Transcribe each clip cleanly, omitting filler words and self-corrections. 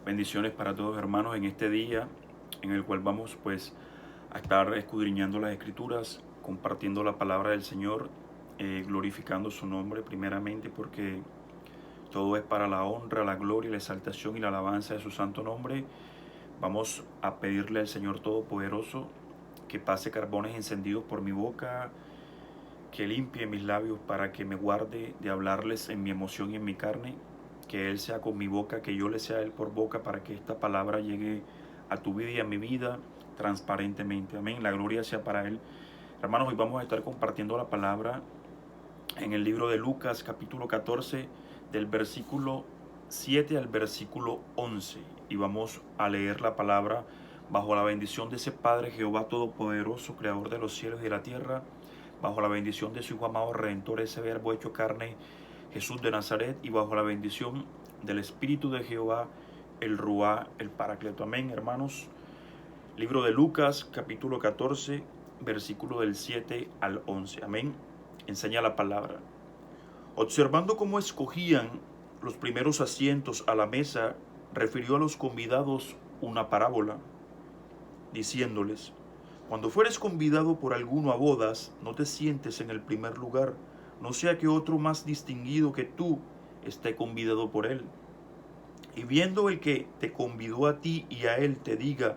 Bendiciones para todos, hermanos, en este día en el cual vamos a estar escudriñando las escrituras, compartiendo la palabra del Señor, glorificando su nombre primeramente, porque todo es para la honra, la gloria, la exaltación y la alabanza de su santo nombre. Vamos a pedirle al Señor Todopoderoso que pase carbones encendidos por mi boca, que limpie mis labios para que me guarde de hablarles en mi emoción y en mi carne, que Él sea con mi boca, que yo le sea a Él por boca, para que esta palabra llegue a tu vida y a mi vida transparentemente. Amén. La gloria sea para Él. Hermanos, hoy vamos a estar compartiendo la palabra en el libro de Lucas, capítulo 14, del versículo 7 al versículo 11. Y vamos a leer la palabra bajo la bendición de ese Padre Jehová Todopoderoso, Creador de los cielos y de la tierra, bajo la bendición de su Hijo amado Redentor, ese verbo hecho carne, Jesús de Nazaret, y bajo la bendición del Espíritu de Jehová, el Ruá, el Paracleto. Amén, hermanos. Libro de Lucas, capítulo 14, versículo del 7 al 11. Amén. Enseña la palabra. Observando cómo escogían los primeros asientos a la mesa, refirió a los convidados una parábola, diciéndoles: cuando fueres convidado por alguno a bodas, no te sientes en el primer lugar, no sea que otro más distinguido que tú esté convidado por él. Y viendo el que te convidó a ti y a él te diga: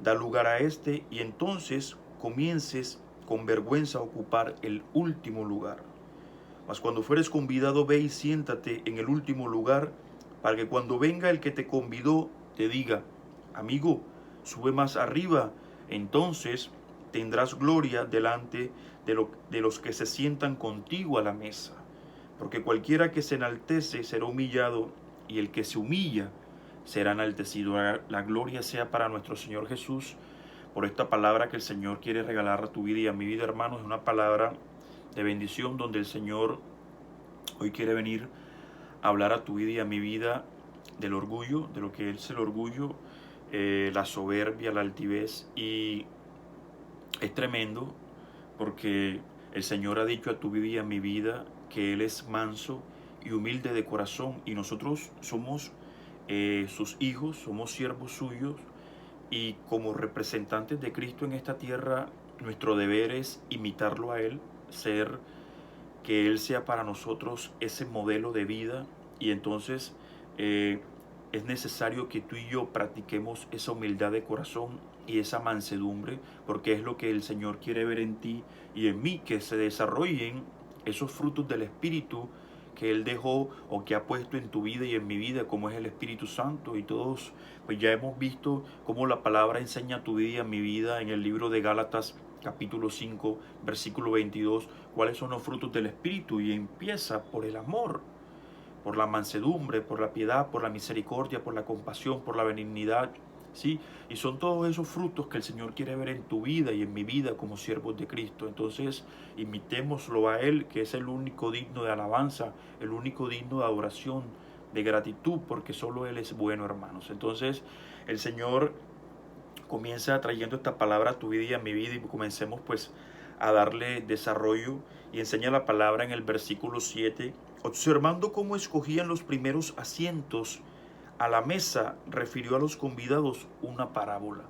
da lugar a este, y entonces comiences con vergüenza a ocupar el último lugar. Mas cuando fueres convidado, ve y siéntate en el último lugar, para que cuando venga el que te convidó te diga: amigo, sube más arriba. Entonces tendrás gloria delante de los que se sientan contigo a la mesa. Porque cualquiera que se enaltece será humillado, y el que se humilla será enaltecido. La gloria sea para nuestro Señor Jesús por esta palabra que el Señor quiere regalar a tu vida y a mi vida, hermanos. Es una palabra de bendición, donde el Señor hoy quiere venir a hablar a tu vida y a mi vida del orgullo, de lo que es el orgullo, la soberbia, la altivez. Y es tremendo porque el Señor ha dicho a tu vida y a mi vida que Él es manso y humilde de corazón, y nosotros somos sus hijos, somos siervos suyos, y como representantes de Cristo en esta tierra, nuestro deber es imitarlo a Él, que Él sea para nosotros ese modelo de vida. Y entonces es necesario que tú y yo practiquemos esa humildad de corazón y esa mansedumbre, porque es lo que el Señor quiere ver en ti y en mí, que se desarrollen esos frutos del Espíritu que Él dejó o que ha puesto en tu vida y en mi vida, como es el Espíritu Santo. Y todos pues ya hemos visto cómo la palabra enseña a tu vida y a mi vida en el libro de Gálatas, capítulo 5, versículo 22, cuáles son los frutos del Espíritu, y empieza por el amor, por la mansedumbre, por la piedad, por la misericordia, por la compasión, por la benignidad, ¿sí? Y son todos esos frutos que el Señor quiere ver en tu vida y en mi vida como siervos de Cristo. Entonces, imitémoslo a Él, que es el único digno de alabanza, el único digno de adoración, de gratitud, porque solo Él es bueno, hermanos. Entonces, el Señor comienza trayendo esta palabra a tu vida y a mi vida, y comencemos a darle desarrollo. Y enseña la palabra en el versículo 7: observando cómo escogían los primeros asientos a la mesa, refirió a los convidados una parábola.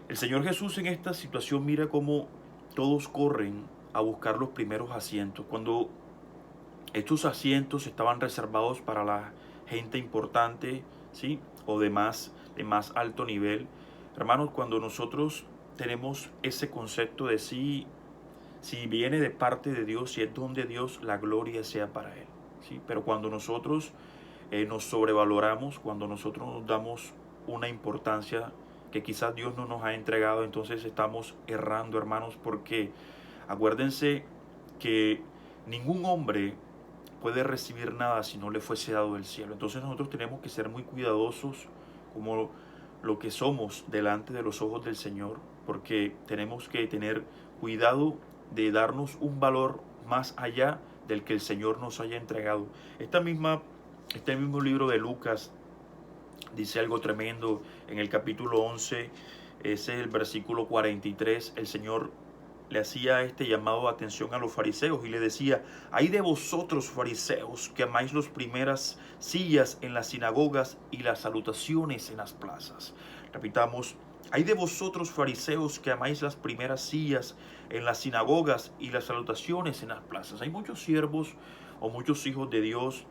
El Señor Jesús en esta situación mira cómo todos corren a buscar los primeros asientos, cuando estos asientos estaban reservados para la gente importante, ¿sí? O de más alto nivel. Hermanos, cuando nosotros tenemos ese concepto de sí, si viene de parte de Dios, si es don de Dios, la gloria sea para Él, ¿sí? Pero cuando nosotros nos sobrevaloramos, cuando nosotros nos damos una importancia que quizás Dios no nos ha entregado, entonces estamos errando, hermanos, porque acuérdense que ningún hombre puede recibir nada si no le fuese dado del cielo. Entonces nosotros tenemos que ser muy cuidadosos como lo que somos delante de los ojos del Señor, porque tenemos que tener cuidado de darnos un valor más allá del que el Señor nos haya entregado. Este mismo libro de Lucas dice algo tremendo en el capítulo 11, ese es el versículo 43. El Señor le hacía este llamado de atención a los fariseos y le decía: hay de vosotros, fariseos, que amáis las primeras sillas en las sinagogas y las salutaciones en las plazas. Repitamos: hay de vosotros, fariseos, que amáis las primeras sillas en las sinagogas y las salutaciones en las plazas. Hay muchos siervos o muchos hijos de Dios,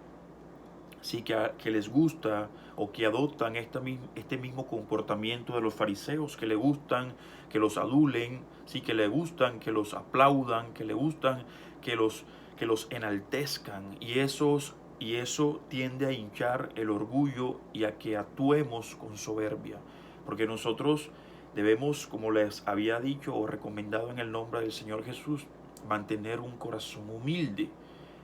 sí, que les gusta o que adoptan este mismo comportamiento de los fariseos, que le gustan que los adulen, sí, que le gustan que los aplaudan, que le gustan que los enaltezcan, y eso tiende a hinchar el orgullo y a que actuemos con soberbia, porque nosotros debemos, como les había dicho o recomendado en el nombre del Señor Jesús, mantener un corazón humilde.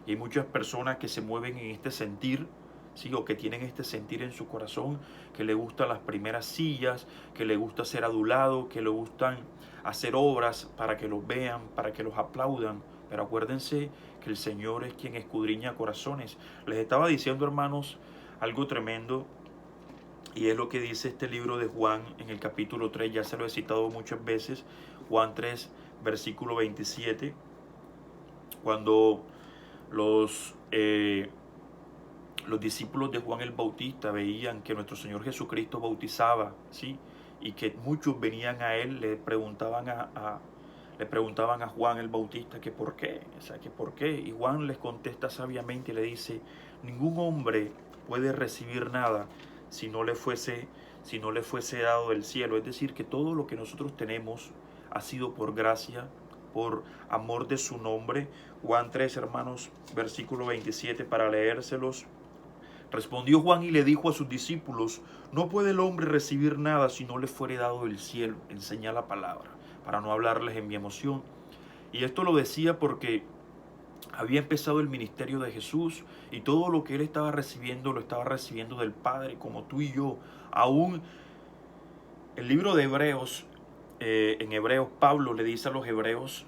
Y hay muchas personas que se mueven en este sentir, ¿sí? O que tienen este sentir en su corazón, que le gustan las primeras sillas, que le gusta ser adulado, que le gustan hacer obras para que los vean, para que los aplaudan. Pero acuérdense que el Señor es quien escudriña corazones. Les estaba diciendo, hermanos, algo tremendo, y es lo que dice este libro de Juan en el capítulo 3, ya se lo he citado muchas veces, Juan 3, versículo 27, cuando los discípulos de Juan el Bautista veían que nuestro Señor Jesucristo bautizaba, ¿sí? Y que muchos venían a él, le preguntaban a Juan el Bautista que por qué, o sea, que por qué. Y Juan les contesta sabiamente y le dice: ningún hombre puede recibir nada si no le fuese dado del cielo. Es decir, que todo lo que nosotros tenemos ha sido por gracia, por amor de su nombre. Juan 3, hermanos, versículo 27, para leérselos. Respondió Juan y le dijo a sus discípulos: no puede el hombre recibir nada si no le fuere dado del cielo. Enseña la palabra, para no hablarles en mi emoción. Y esto lo decía porque había empezado el ministerio de Jesús y todo lo que él estaba recibiendo lo estaba recibiendo del Padre, como tú y yo. Aún el libro de Hebreos, en Hebreos, Pablo le dice a los hebreos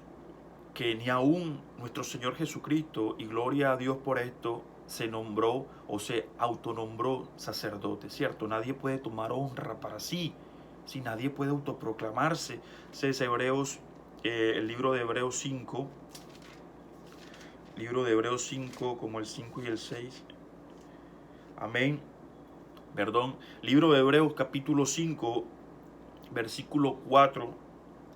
que ni aún nuestro Señor Jesucristo, y gloria a Dios por esto, se nombró o se autonombró sacerdote, ¿cierto? Nadie puede tomar honra para sí, si nadie puede autoproclamarse. Es Hebreos, el libro de Hebreos 5, como el 5 y el 6. Amén. Perdón, libro de Hebreos capítulo 5, versículo 4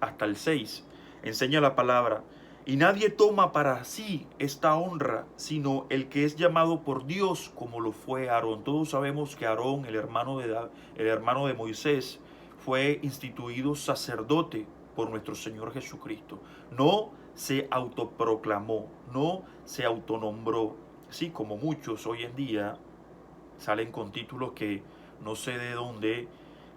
hasta el 6. Enseña la palabra: y nadie toma para sí esta honra, sino el que es llamado por Dios, como lo fue Aarón. Todos sabemos que Aarón, el hermano de Moisés, fue instituido sacerdote por nuestro Señor Jesucristo. No se autoproclamó, no se autonombró, así como muchos hoy en día salen con títulos que no sé de dónde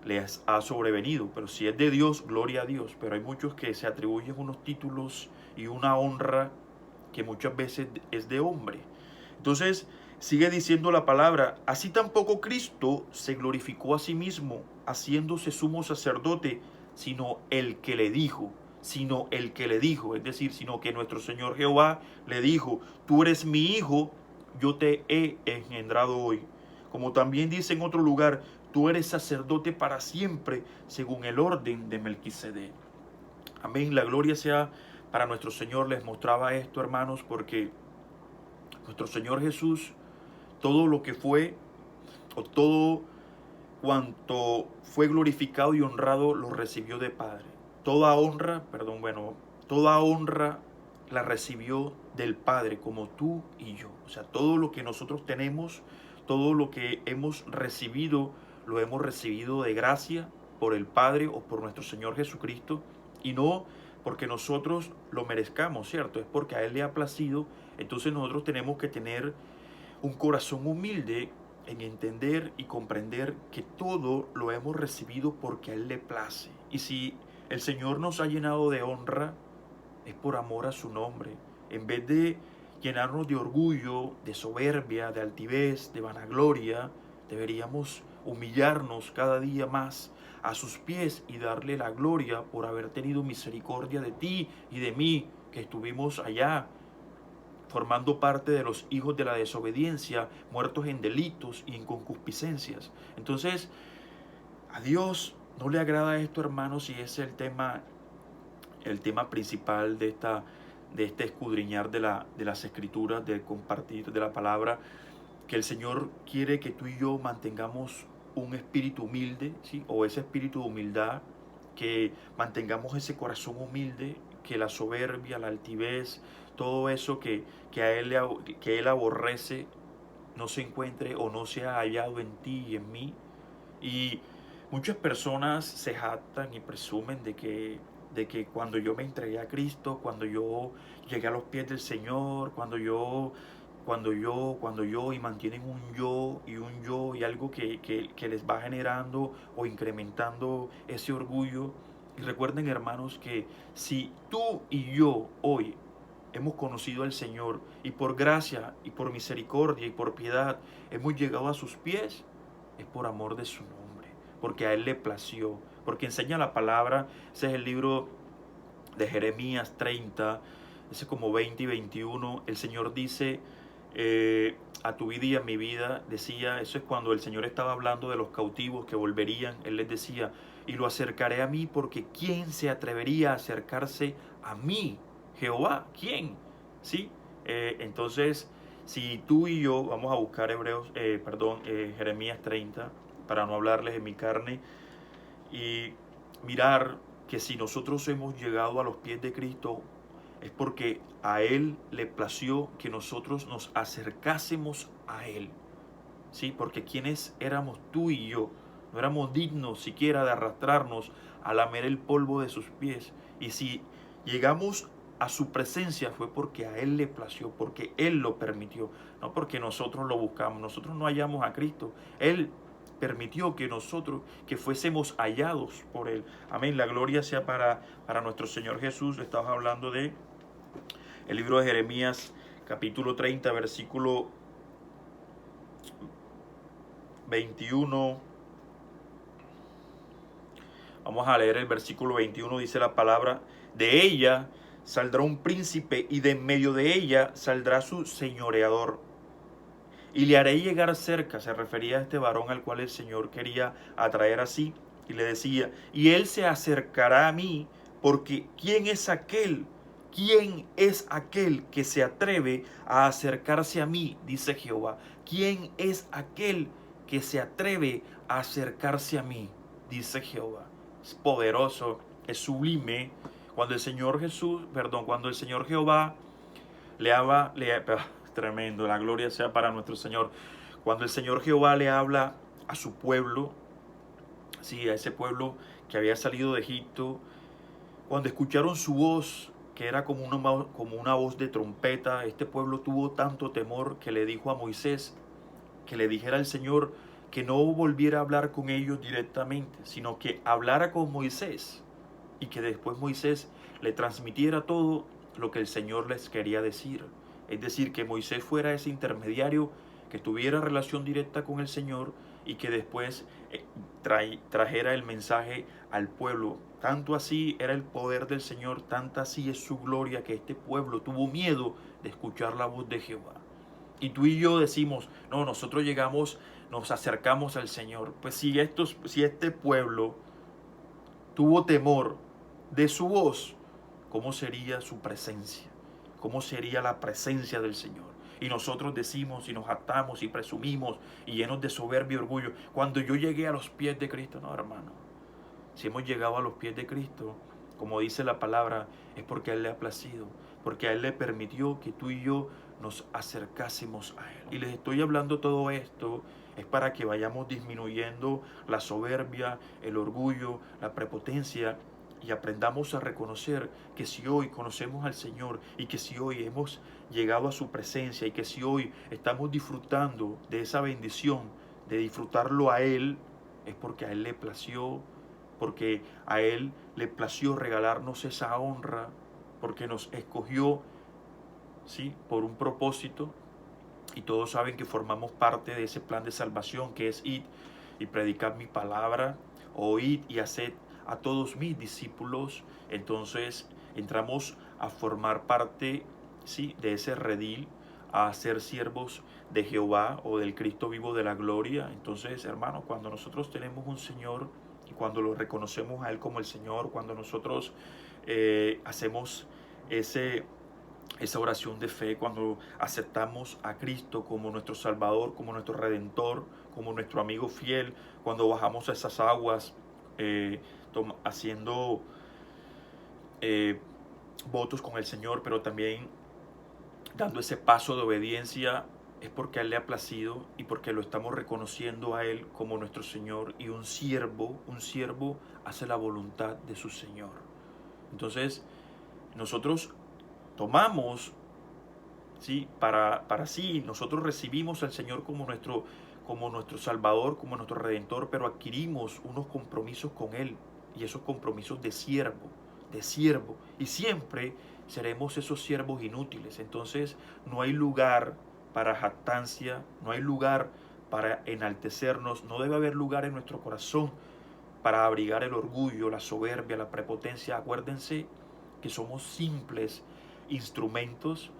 les ha sobrevenido, pero si es de Dios, gloria a Dios. Pero hay muchos que se atribuyen unos títulos y una honra que muchas veces es de hombre. Entonces sigue diciendo la palabra: así tampoco Cristo se glorificó a sí mismo haciéndose sumo sacerdote, sino el que le dijo, es decir, sino que nuestro Señor Jehová le dijo: tú eres mi hijo, yo te he engendrado hoy. Como también dice en otro lugar: tú eres sacerdote para siempre, según el orden de Melquisedec. Amén, la gloria sea para nuestro Señor. Les mostraba esto, hermanos, porque nuestro Señor Jesús, todo lo que fue, o todo cuanto fue glorificado y honrado, lo recibió de Padre. Toda honra la recibió del Padre, como tú y yo. O sea, todo lo que nosotros tenemos, todo lo que hemos recibido, lo hemos recibido de gracia por el Padre o por nuestro Señor Jesucristo, y no porque nosotros lo merezcamos, ¿cierto? Es porque a Él le ha placido. Entonces nosotros tenemos que tener un corazón humilde en entender y comprender que todo lo hemos recibido porque a Él le place. Y si el Señor nos ha llenado de honra, es por amor a su nombre. En vez de llenarnos de orgullo, de soberbia, de altivez, de vanagloria, deberíamos humillarnos cada día más a sus pies y darle la gloria por haber tenido misericordia de ti y de mí, que estuvimos allá formando parte de los hijos de la desobediencia, muertos en delitos y en concupiscencias. Entonces, a Dios no le agrada esto, hermanos, y es el tema el tema principal de este escudriñar de las escrituras, del compartir de la palabra, que el Señor quiere que tú y yo mantengamos un espíritu humilde, ¿sí? O ese espíritu de humildad, que mantengamos ese corazón humilde, que la soberbia, la altivez, todo eso que Él aborrece, no se encuentre o no sea hallado en ti y en mí. Y muchas personas se jactan y presumen de que cuando yo me entregué a Cristo, cuando yo llegué a los pies del Señor, cuando yo, y mantienen un yo y algo que les va generando o incrementando ese orgullo. Y recuerden, hermanos, que si tú y yo hoy hemos conocido al Señor y por gracia y por misericordia y por piedad hemos llegado a sus pies, es por amor de su nombre, porque a Él le plació, porque enseña la palabra. Ese es el libro de Jeremías 30, ese como 20 y 21. El Señor dice, a tu vida y a mi vida, decía, eso es cuando el Señor estaba hablando de los cautivos que volverían. Él les decía, y lo acercaré a mí, porque ¿quién se atrevería a acercarse a mí? Jehová, ¿quién? ¿Sí? Entonces, si tú y yo vamos a buscar Jeremías 30, para no hablarles de mi carne, y mirar que si nosotros hemos llegado a los pies de Cristo, es porque a Él le plació que nosotros nos acercásemos a Él. ¿Sí? Porque quienes éramos tú y yo, no éramos dignos siquiera de arrastrarnos a lamer el polvo de sus pies. Y si llegamos a su presencia fue porque a Él le plació, porque Él lo permitió, no porque nosotros lo buscamos. Nosotros no hallamos a Cristo. Él permitió que nosotros, que fuésemos hallados por Él. Amén. La gloria sea para nuestro Señor Jesús. Estamos hablando de el libro de Jeremías, capítulo 30, versículo 21. Vamos a leer el versículo 21. Dice la palabra: de ella saldrá un príncipe, y de en medio de ella saldrá su señoreador, y le haré llegar cerca. Se refería a este varón al cual el Señor quería atraer así, y le decía, y él se acercará a mí, porque ¿quién es aquel? ¿Quién es aquel que se atreve a acercarse a mí? Dice Jehová. ¿Quién es aquel que se atreve a acercarse a mí? Dice Jehová. Es poderoso, es sublime. Cuando el Señor cuando el Señor Jehová le habla, tremendo, la gloria sea para nuestro Señor. Cuando el Señor Jehová le habla a su pueblo, sí, a ese pueblo que había salido de Egipto, cuando escucharon su voz, que era como una voz de trompeta, este pueblo tuvo tanto temor que le dijo a Moisés que le dijera al Señor que no volviera a hablar con ellos directamente, sino que hablara con Moisés, y que después Moisés le transmitiera todo lo que el Señor les quería decir. Es decir, que Moisés fuera ese intermediario que tuviera relación directa con el Señor, y que después trajera el mensaje al pueblo. Tanto así era el poder del Señor, tanta así es su gloria, que este pueblo tuvo miedo de escuchar la voz de Jehová. Y tú y yo decimos, no, nosotros llegamos, nos acercamos al Señor. Pues si este pueblo tuvo temor de su voz, ¿cómo sería su presencia? ¿Cómo sería la presencia del Señor? Y nosotros decimos y nos jactamos y presumimos y llenos de soberbia y orgullo, cuando yo llegué a los pies de Cristo. No, hermano. Si hemos llegado a los pies de Cristo, como dice la palabra, es porque a Él le ha placido, porque a Él le permitió que tú y yo nos acercásemos a Él. Y les estoy hablando todo esto, es para que vayamos disminuyendo la soberbia, el orgullo, la prepotencia, y aprendamos a reconocer que si hoy conocemos al Señor, y que si hoy hemos llegado a su presencia, y que si hoy estamos disfrutando de esa bendición, de disfrutarlo a Él, es porque a Él le plació, porque a Él le plació regalarnos esa honra, porque nos escogió, ¿sí?, por un propósito. Y todos saben que formamos parte de ese plan de salvación, que es id y predicad mi palabra, o id y haced a todos mis discípulos. Entonces entramos a formar parte, ¿sí?, de ese redil, a ser siervos de Jehová o del Cristo vivo de la gloria. Entonces, hermanos, cuando nosotros tenemos un Señor y cuando lo reconocemos a Él como el Señor, cuando nosotros hacemos esa oración de fe, cuando aceptamos a Cristo como nuestro Salvador, como nuestro Redentor, como nuestro amigo fiel, cuando bajamos a esas aguas haciendo votos con el Señor, pero también dando ese paso de obediencia, es porque a Él le ha placido y porque lo estamos reconociendo a Él como nuestro Señor, y un siervo hace la voluntad de su Señor. Entonces, nosotros tomamos, ¿sí? Para sí, nosotros recibimos al Señor como nuestro Salvador, como nuestro Redentor, pero adquirimos unos compromisos con Él, y esos compromisos de siervo, y siempre seremos esos siervos inútiles. Entonces no hay lugar para jactancia, no hay lugar para enaltecernos, no debe haber lugar en nuestro corazón para abrigar el orgullo, la soberbia, la prepotencia. Acuérdense que somos simples instrumentos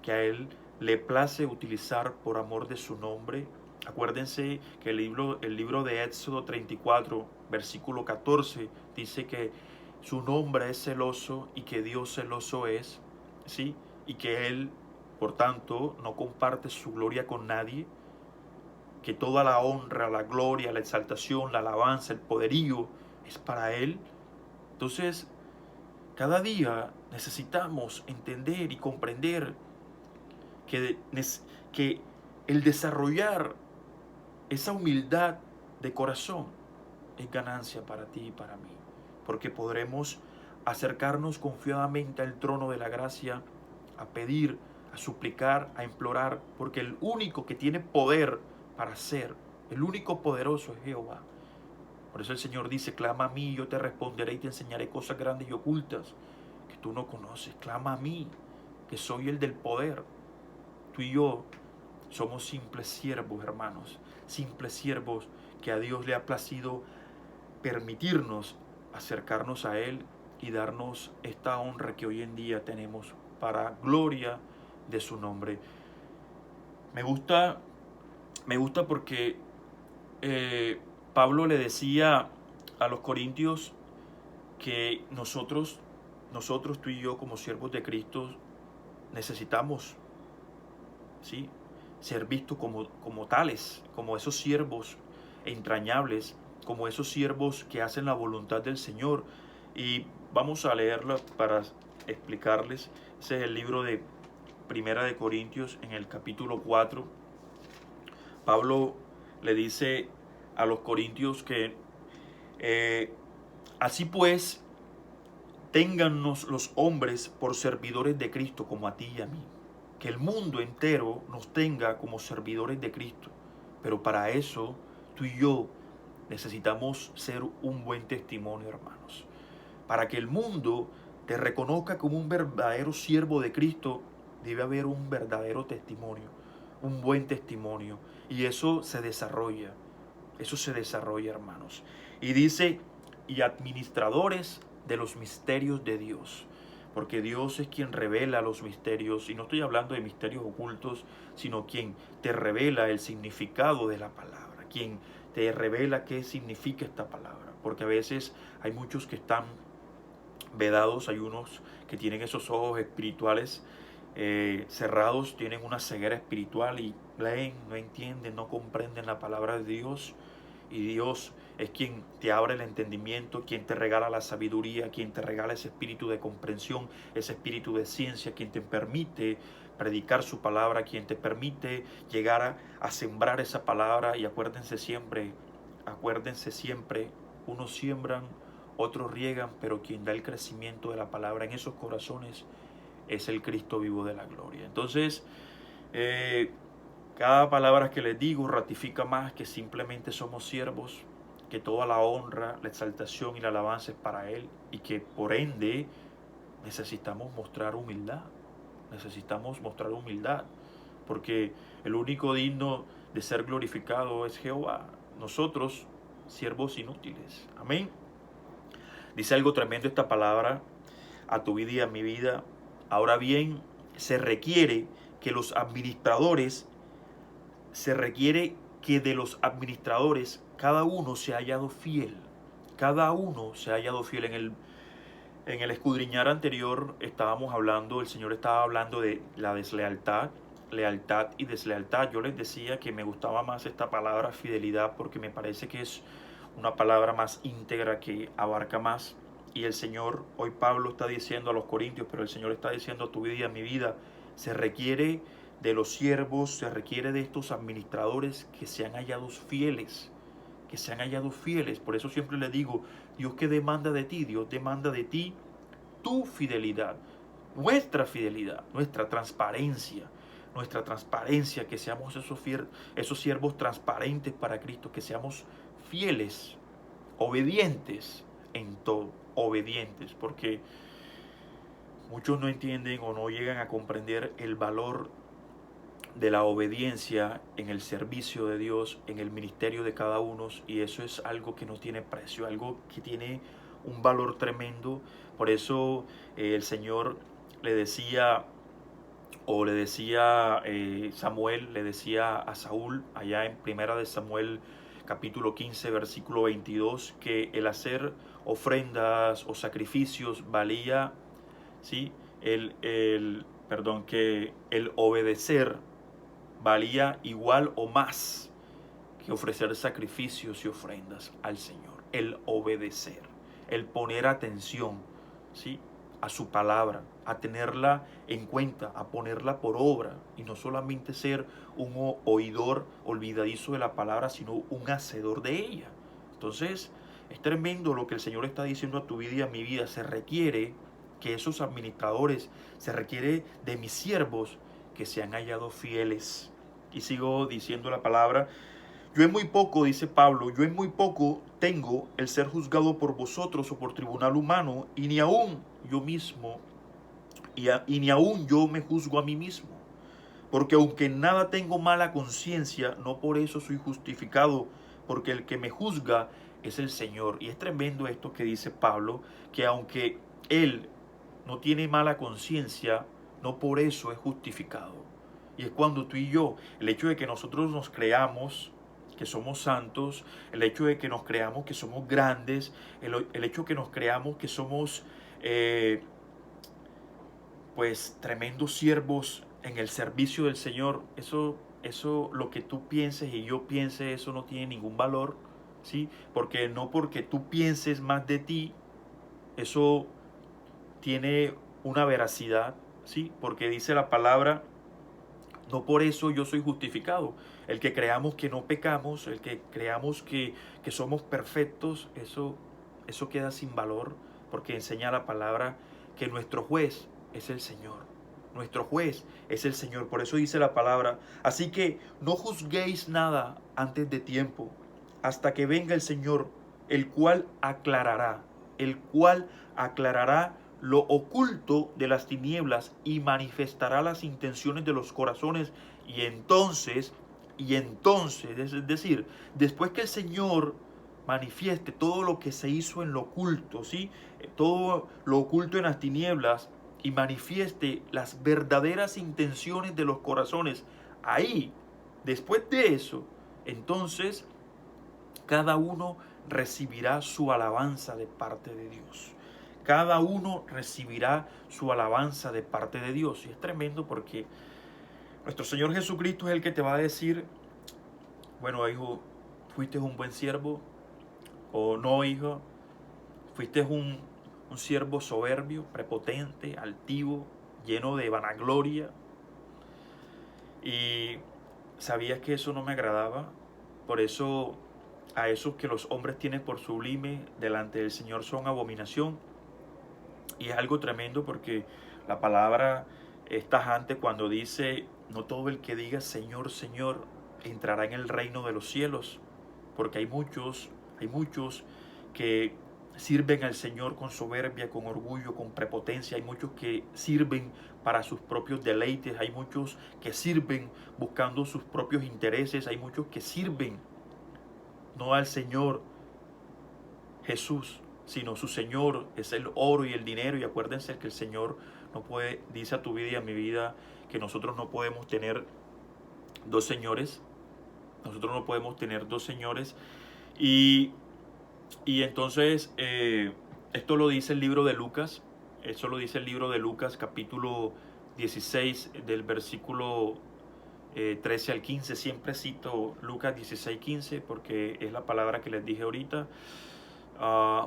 que a Él le place utilizar por amor de su nombre. Acuérdense que el libro de Éxodo 34, versículo 14, dice que su nombre es celoso y que Dios celoso es, ¿sí? Y que Él, por tanto, no comparte su gloria con nadie, que toda la honra, la gloria, la exaltación, la alabanza, el poderío es para Él. Entonces, cada día necesitamos entender y comprender que el desarrollar esa humildad de corazón es ganancia para ti y para mí, porque podremos acercarnos confiadamente al trono de la gracia, a pedir, a suplicar, a implorar, porque el único que tiene poder para hacer, el único poderoso es Jehová. Por eso el Señor dice: clama a mí y yo te responderé y te enseñaré cosas grandes y ocultas que tú no conoces. Clama a mí, que soy el del poder. Tú y yo somos simples siervos, hermanos, simples siervos que a Dios le ha placido permitirnos acercarnos a Él y darnos esta honra que hoy en día tenemos para gloria de su nombre. Me gusta porque Pablo le decía a los corintios que nosotros, tú y yo, como siervos de Cristo, necesitamos, ¿sí?, ser vistos como tales, como esos siervos entrañables, como esos siervos que hacen la voluntad del Señor. Y vamos a leerla para explicarles. Ese es el libro de Primera de Corintios, en el capítulo 4. Pablo le dice a los corintios que así pues, téngannos los hombres por servidores de Cristo, como a ti y a mí. Que el mundo entero nos tenga como servidores de Cristo. Pero para eso, tú y yo necesitamos ser un buen testimonio, hermanos. Para que el mundo te reconozca como un verdadero siervo de Cristo, debe haber un verdadero testimonio, un buen testimonio. Y eso se desarrolla, hermanos. Y dice: y administradores de los misterios de Dios, porque Dios es quien revela los misterios, y no estoy hablando de misterios ocultos, sino quien te revela el significado de la palabra, quien te revela qué significa esta palabra, porque a veces hay muchos que están vedados, hay unos que tienen esos ojos espirituales cerrados, tienen una ceguera espiritual y leen, no entienden, no comprenden la palabra de Dios. Y Dios es quien te abre el entendimiento, quien te regala la sabiduría, quien te regala ese espíritu de comprensión, ese espíritu de ciencia, quien te permite predicar su palabra, quien te permite llegar a sembrar esa palabra. Y acuérdense siempre, unos siembran, otros riegan, pero quien da el crecimiento de la palabra en esos corazones es el Cristo vivo de la gloria. Entonces, cada palabra que les digo ratifica más que simplemente somos siervos, que toda la honra, la exaltación y la alabanza es para Él, y que por ende necesitamos mostrar humildad. Porque el único digno de ser glorificado es Jehová. Nosotros, siervos inútiles. Amén. Dice algo tremendo esta palabra a tu vida y a mi vida. Ahora bien, se requiere que de los administradores cada uno se ha hallado fiel. Cada uno se ha hallado fiel. En el escudriñar anterior el Señor estaba hablando de la deslealtad, lealtad y deslealtad. Yo les decía que me gustaba más esta palabra fidelidad porque me parece que es una palabra más íntegra que abarca más. Y el Señor, hoy Pablo está diciendo a los corintios, pero el Señor está diciendo a tu vida y a mi vida, se requiere de los siervos, se requiere de estos administradores que sean hallados fieles, que sean hallados fieles. Por eso siempre le digo, Dios qué demanda de ti, Dios demanda de ti tu fidelidad, nuestra transparencia, que seamos esos siervos transparentes para Cristo, que seamos fieles, obedientes en todo, obedientes, porque muchos no entienden o no llegan a comprender el valor de la obediencia en el servicio de Dios, en el ministerio de cada uno, y eso es algo que no tiene precio, algo que tiene un valor tremendo. Por eso el Señor le decía, Samuel, le decía a Saúl, allá en Primera de Samuel capítulo 15, versículo 22, que el hacer ofrendas o sacrificios valía, ¿sí? Que el obedecer valía igual o más que ofrecer sacrificios y ofrendas al Señor. El obedecer, el poner atención, ¿sí?, a su palabra, a tenerla en cuenta, a ponerla por obra, y no solamente ser un oidor olvidadizo de la palabra, sino un hacedor de ella. Entonces, es tremendo lo que el Señor está diciendo a tu vida y a mi vida. Se requiere que esos administradores, se requiere de mis siervos que se han hallado fieles. Y sigo diciendo la palabra. Yo en muy poco, dice Pablo, yo en muy poco tengo el ser juzgado por vosotros o por tribunal humano, y ni aún yo mismo, y ni aún yo me juzgo a mí mismo. Porque aunque en nada tengo mala conciencia, no por eso soy justificado, porque el que me juzga es el Señor. Y es tremendo esto que dice Pablo, que aunque él no tiene mala conciencia, no por eso es justificado. Y es cuando tú y yo, el hecho de que nosotros nos creamos que somos santos, el hecho de que nos creamos que somos grandes, el hecho de que nos creamos que somos pues tremendos siervos en el servicio del Señor, eso lo que tú pienses y yo piense, eso no tiene ningún valor, ¿sí? Porque no porque tú pienses más de ti, eso tiene una veracidad, ¿sí? Porque dice la palabra, no por eso yo soy justificado. El que creamos que no pecamos, el que creamos que somos perfectos, eso queda sin valor, porque enseña la palabra que nuestro juez es el Señor. Nuestro juez es el Señor. Por eso dice la palabra, así que no juzguéis nada antes de tiempo, hasta que venga el Señor, el cual aclarará lo oculto de las tinieblas y manifestará las intenciones de los corazones. Y entonces, es decir, después que el Señor manifieste todo lo que se hizo en lo oculto, ¿sí? Todo lo oculto en las tinieblas, y manifieste las verdaderas intenciones de los corazones, ahí, después de eso, entonces cada uno recibirá su alabanza de parte de Dios. Cada uno recibirá su alabanza de parte de Dios. Y es tremendo porque nuestro Señor Jesucristo es el que te va a decir, bueno, hijo, fuiste un buen siervo, o no, hijo, fuiste un siervo soberbio, prepotente, altivo, lleno de vanagloria, y sabías que eso no me agradaba. Por eso a esos que los hombres tienen por sublime delante del Señor son abominación. Y es algo tremendo porque la palabra es tajante cuando dice, no todo el que diga Señor, Señor, entrará en el reino de los cielos. Porque hay muchos que sirven al Señor con soberbia, con orgullo, con prepotencia. Hay muchos que sirven para sus propios deleites. Hay muchos que sirven buscando sus propios intereses. Hay muchos que sirven no al Señor Jesús, sino su Señor es el oro y el dinero. Y acuérdense que el Señor no puede, dice a tu vida y a mi vida, que nosotros no podemos tener dos señores. Nosotros no podemos tener dos señores. Y entonces Esto lo dice el libro de Lucas. Eso lo dice el libro de Lucas, capítulo 16, del versículo 13 al 15. Siempre cito Lucas 16, 15, porque es la palabra que les dije ahorita.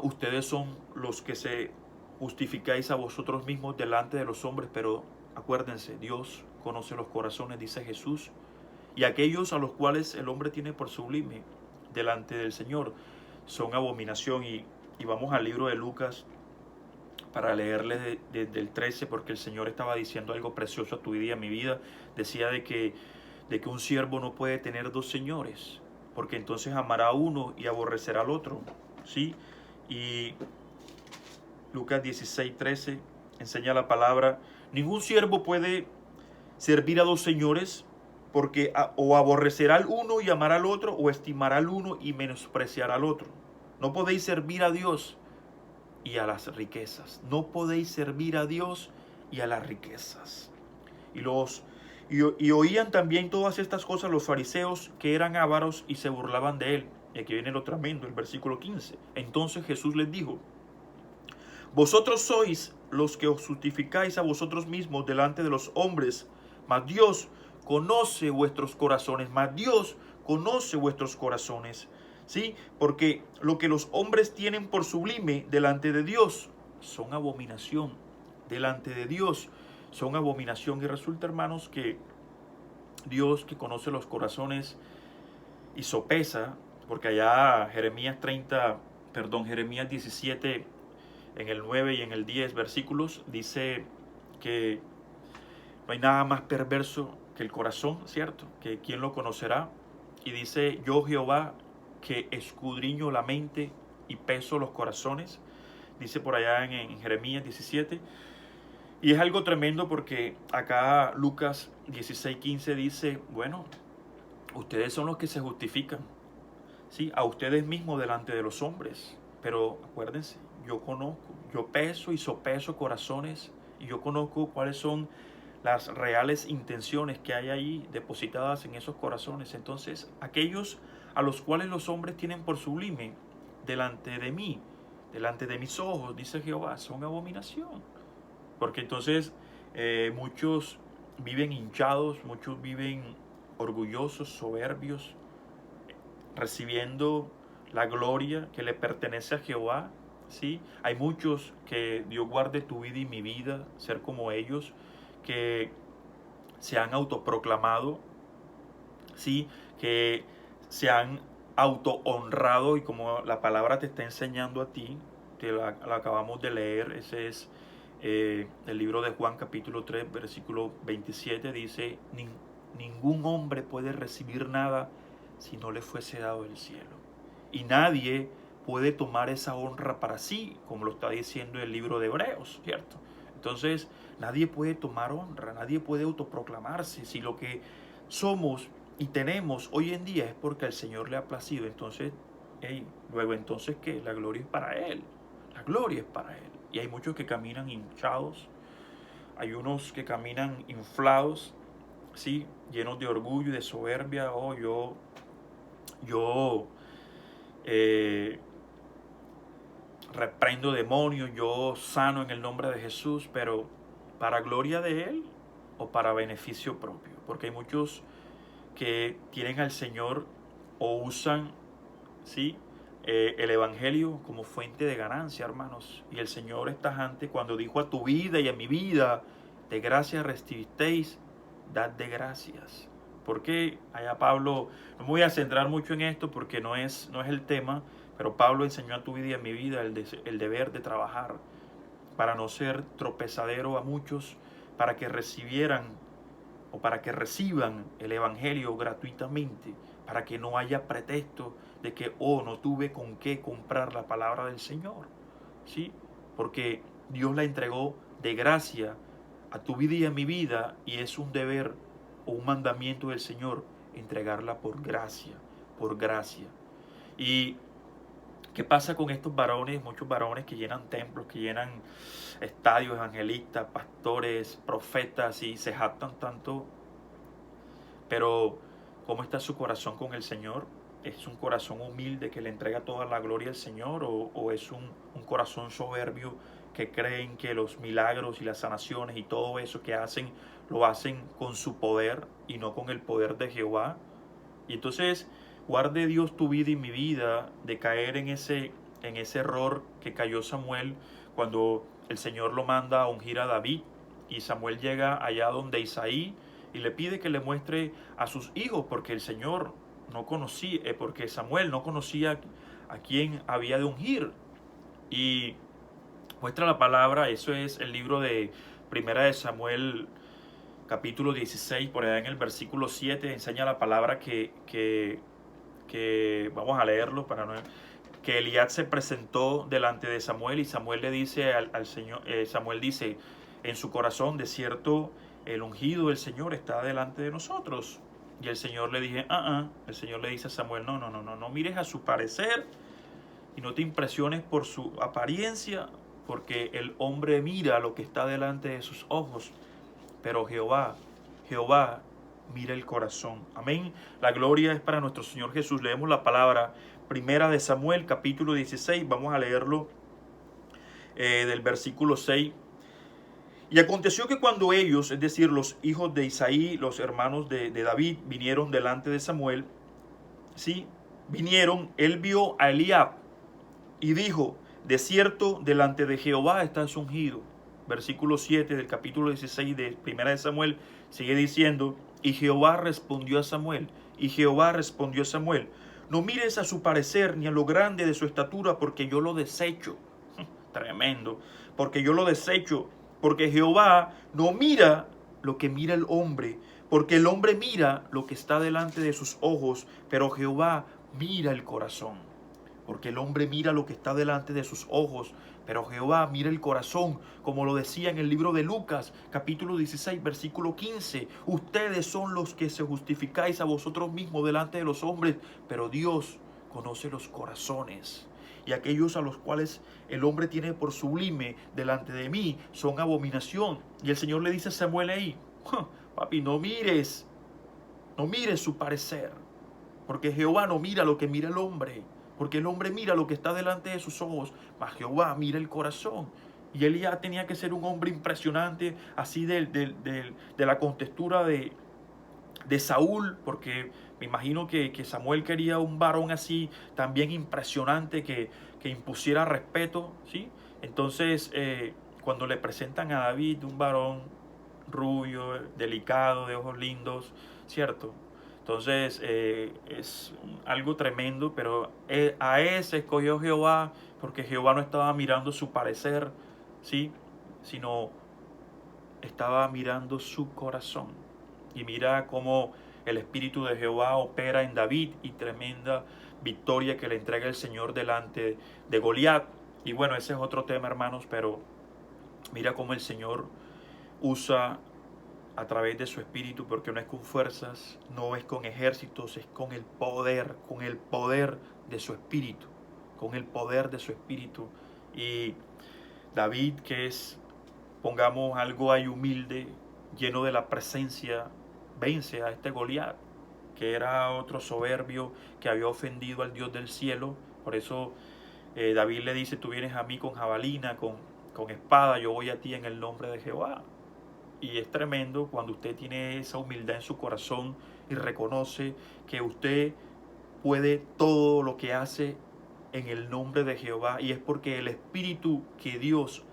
Ustedes son los que se justificáis a vosotros mismos delante de los hombres, pero acuérdense, Dios conoce los corazones, dice Jesús, y aquellos a los cuales el hombre tiene por sublime delante del Señor son abominación. Y vamos al libro de Lucas para leerles desde el 13, porque el Señor estaba diciendo algo precioso a tu vida y a mi vida. Decía de que un siervo no puede tener dos señores, porque entonces amará a uno y aborrecerá al otro, ¿sí? Y Lucas 16, 13 enseña la palabra: ningún siervo puede servir a dos señores, porque o aborrecerá al uno y amará al otro, o estimará al uno y menospreciará al otro. No podéis servir a Dios y a las riquezas. No podéis servir a Dios y a las riquezas. Y oían también todas estas cosas los fariseos, que eran ávaros, y se burlaban de él. Y aquí viene lo tremendo, el versículo 15. Entonces Jesús les dijo: vosotros sois los que os justificáis a vosotros mismos delante de los hombres, mas Dios conoce vuestros corazones, ¿sí? Porque lo que los hombres tienen por sublime delante de Dios son abominación. Delante de Dios son abominación. Y resulta, hermanos, que Dios, que conoce los corazones y sopesa, porque allá Jeremías 17, en el 9 y en el 10 versículos, dice que no hay nada más perverso que el corazón, ¿cierto? Que quién lo conocerá. Y dice: yo, Jehová, que escudriño la mente y peso los corazones. Dice por allá en Jeremías 17. Y es algo tremendo, porque acá Lucas 16, 15 dice: bueno, ustedes son los que se justifican, ¿sí? A ustedes mismos delante de los hombres. Pero acuérdense, yo conozco, yo peso y sopeso corazones, y yo conozco cuáles son las reales intenciones que hay ahí depositadas en esos corazones. Entonces, aquellos a los cuales los hombres tienen por sublime delante de mí, delante de mis ojos, dice Jehová, son abominación. Porque entonces muchos viven hinchados, muchos viven orgullosos, soberbios, recibiendo la gloria que le pertenece a Jehová, ¿sí? Hay muchos, que Dios guarde tu vida y mi vida, ser como ellos, que se han autoproclamado, ¿sí? Que se han autohonrado, y como la palabra te está enseñando a ti, que la acabamos de leer, ese es el libro de Juan capítulo 3 versículo 27, dice: ningún hombre puede recibir nada si no le fuese dado del cielo, y nadie puede tomar esa honra para sí, como lo está diciendo el libro de Hebreos, ¿cierto? Entonces, nadie puede tomar honra, nadie puede autoproclamarse. Si lo que somos y tenemos hoy en día es porque al Señor le ha placido, entonces, luego entonces, ¿qué? La gloria es para Él, la gloria es para Él. Y hay muchos que caminan hinchados, hay unos que caminan inflados, ¿sí? Llenos de orgullo y de soberbia. Yo reprendo demonios, yo sano en el nombre de Jesús, pero ¿para gloria de Él o para beneficio propio? Porque hay muchos que tienen al Señor o usan, ¿sí?, el Evangelio como fuente de ganancia, hermanos. Y el Señor es tajante cuando dijo: a tu vida y a mi vida de gracia recibisteis, dad de gracias. Porque allá Pablo, no me voy a centrar mucho en esto porque no es el tema, pero Pablo enseñó a tu vida y a mi vida el deber de trabajar para no ser tropezadero a muchos, para que recibieran o para que reciban el Evangelio gratuitamente, para que no haya pretexto de que no tuve con qué comprar la palabra del Señor, ¿sí? Porque Dios la entregó de gracia a tu vida y a mi vida, y es un deber o un mandamiento del Señor entregarla por gracia, por gracia. ¿Y qué pasa con estos varones, muchos varones que llenan templos, que llenan estadios, evangelistas, pastores, profetas, y se jactan tanto? Pero ¿cómo está su corazón con el Señor? ¿Es un corazón humilde que le entrega toda la gloria al Señor, o es un corazón soberbio que creen que los milagros y las sanaciones y todo eso que hacen, lo hacen con su poder y no con el poder de Jehová. Y entonces guarde Dios tu vida y mi vida de caer en ese error que cayó Samuel cuando el Señor lo manda a ungir a David y Samuel llega allá donde Isaí y le pide que le muestre a sus hijos porque el Señor no conocía, porque Samuel no conocía a quién había de ungir. Y muestra la palabra, eso es el libro de Primera de Samuel capítulo 16, por allá en el versículo 7, enseña la palabra que vamos a leerlo para no... Que Eliab se presentó delante de Samuel y Samuel le dice al Señor, Samuel dice en su corazón, de cierto, el ungido del Señor está delante de nosotros. Y el Señor le dije, el Señor le dice a Samuel, no mires a su parecer y no te impresiones por su apariencia, porque el hombre mira lo que está delante de sus ojos, pero Jehová mira el corazón. Amén. La gloria es para nuestro Señor Jesús. Leemos la palabra Primera de Samuel, capítulo 16. Vamos a leerlo del versículo 6. Y aconteció que cuando ellos, es decir, los hijos de Isaí, los hermanos de David, vinieron delante de Samuel, ¿sí? Vinieron, él vio a Eliab y dijo, de cierto, delante de Jehová estás ungido. Versículo 7 del capítulo 16 de Primera de Samuel sigue diciendo, y Jehová respondió a Samuel, no mires a su parecer ni a lo grande de su estatura, porque yo lo desecho. Tremendo, porque yo lo desecho, porque Jehová no mira lo que mira el hombre, porque el hombre mira lo que está delante de sus ojos, pero Jehová mira el corazón. Porque el hombre mira lo que está delante de sus ojos, pero Jehová mira el corazón, como lo decía en el libro de Lucas, capítulo 16, versículo 15. Ustedes son los que se justificáis a vosotros mismos delante de los hombres, pero Dios conoce los corazones. Y aquellos a los cuales el hombre tiene por sublime delante de mí son abominación. Y el Señor le dice a Samuel ahí, papi, no mires su parecer, porque Jehová no mira lo que mira el hombre. Porque el hombre mira lo que está delante de sus ojos, mas Jehová mira el corazón. Y Elías tenía que ser un hombre impresionante, así de la contextura de Saúl, porque me imagino que Samuel quería un varón así, también impresionante, que impusiera respeto, ¿sí? Entonces, cuando le presentan a David un varón rubio, delicado, de ojos lindos, ¿cierto? Entonces es algo tremendo, pero a ese escogió Jehová, porque Jehová no estaba mirando su parecer, ¿sí? Sino estaba mirando su corazón. Y mira cómo el Espíritu de Jehová opera en David y tremenda victoria que le entrega el Señor delante de Goliat. Y bueno, ese es otro tema, hermanos, pero mira cómo el Señor usa a través de su espíritu, porque no es con fuerzas, no es con ejércitos, es con el poder de su espíritu, con el poder de su espíritu. Y David, que es, pongamos algo ahí humilde, lleno de la presencia, vence a este Goliat, que era otro soberbio que había ofendido al Dios del cielo. Por eso David le dice, tú vienes a mí con jabalina, con espada, yo voy a ti en el nombre de Jehová. Y es tremendo cuando usted tiene esa humildad en su corazón y reconoce que usted puede todo lo que hace en el nombre de Jehová, y es porque el Espíritu que Dios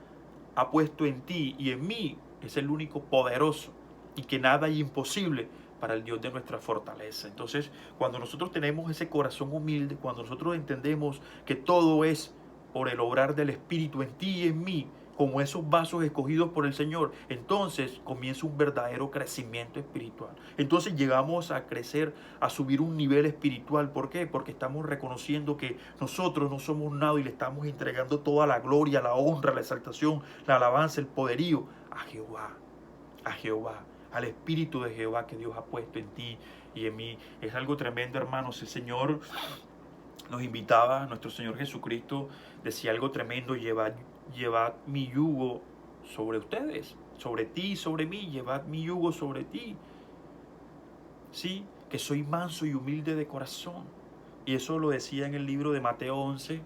ha puesto en ti y en mí es el único poderoso, y que nada hay imposible para el Dios de nuestra fortaleza. Entonces, cuando nosotros tenemos ese corazón humilde, cuando nosotros entendemos que todo es por el obrar del Espíritu en ti y en mí, como esos vasos escogidos por el Señor, entonces comienza un verdadero crecimiento espiritual. Entonces llegamos a crecer, a subir un nivel espiritual. ¿Por qué? Porque estamos reconociendo que nosotros no somos nada y le estamos entregando toda la gloria, la honra, la exaltación, la alabanza, el poderío a Jehová, al Espíritu de Jehová que Dios ha puesto en ti y en mí. Es algo tremendo, hermanos. El Señor nos invitaba, nuestro Señor Jesucristo decía algo tremendo: llevad mi yugo sobre ustedes, sobre ti y sobre mí, llevad mi yugo sobre ti. Sí, que soy manso y humilde de corazón. Y eso lo decía en el libro de Mateo 11,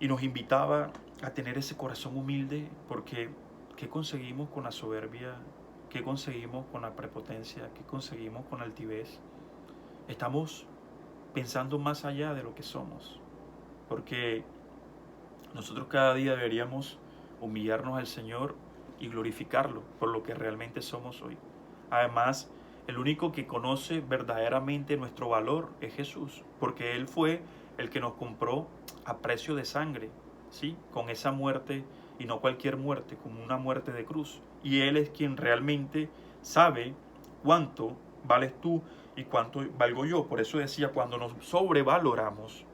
y nos invitaba a tener ese corazón humilde, porque ¿qué conseguimos con la soberbia? ¿Qué conseguimos con la prepotencia? ¿Qué conseguimos con la altivez? Estamos pensando más allá de lo que somos, porque nosotros cada día deberíamos humillarnos al Señor y glorificarlo por lo que realmente somos hoy. Además, el único que conoce verdaderamente nuestro valor es Jesús, porque Él fue el que nos compró a precio de sangre, ¿sí? Con esa muerte, y no cualquier muerte, como una muerte de cruz. Y Él es quien realmente sabe cuánto vales tú y cuánto valgo yo. Por eso decía, cuando nos sobrevaloramos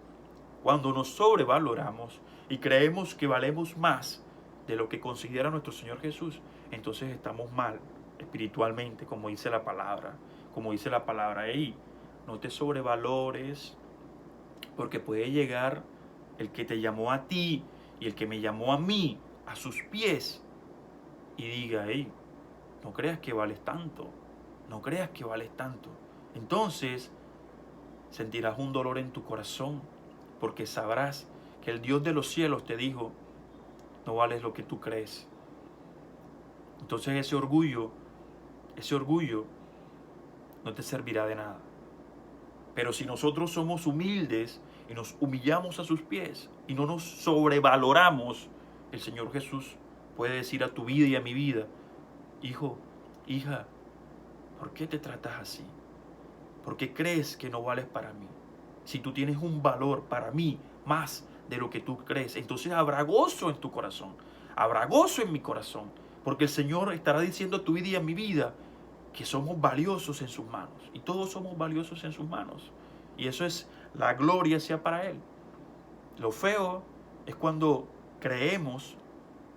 y creemos que valemos más de lo que considera nuestro Señor Jesús, entonces estamos mal espiritualmente, como dice la palabra. Como dice la palabra, hey, no te sobrevalores, porque puede llegar el que te llamó a ti y el que me llamó a mí a sus pies y diga, hey, no creas que vales tanto, no creas que vales tanto. Entonces sentirás un dolor en tu corazón, porque sabrás que el Dios de los cielos te dijo, no vales lo que tú crees. Entonces ese orgullo no te servirá de nada. Pero si nosotros somos humildes y nos humillamos a sus pies y no nos sobrevaloramos, el Señor Jesús puede decir a tu vida y a mi vida, hijo, hija, ¿por qué te tratas así? ¿Por qué crees que no vales para mí? Si tú tienes un valor para mí más de lo que tú crees, entonces habrá gozo en tu corazón, habrá gozo en mi corazón, porque el Señor estará diciendo a tu vida y a mi vida que somos valiosos en sus manos, y todos somos valiosos en sus manos, y eso es la gloria sea para Él. Lo feo es cuando creemos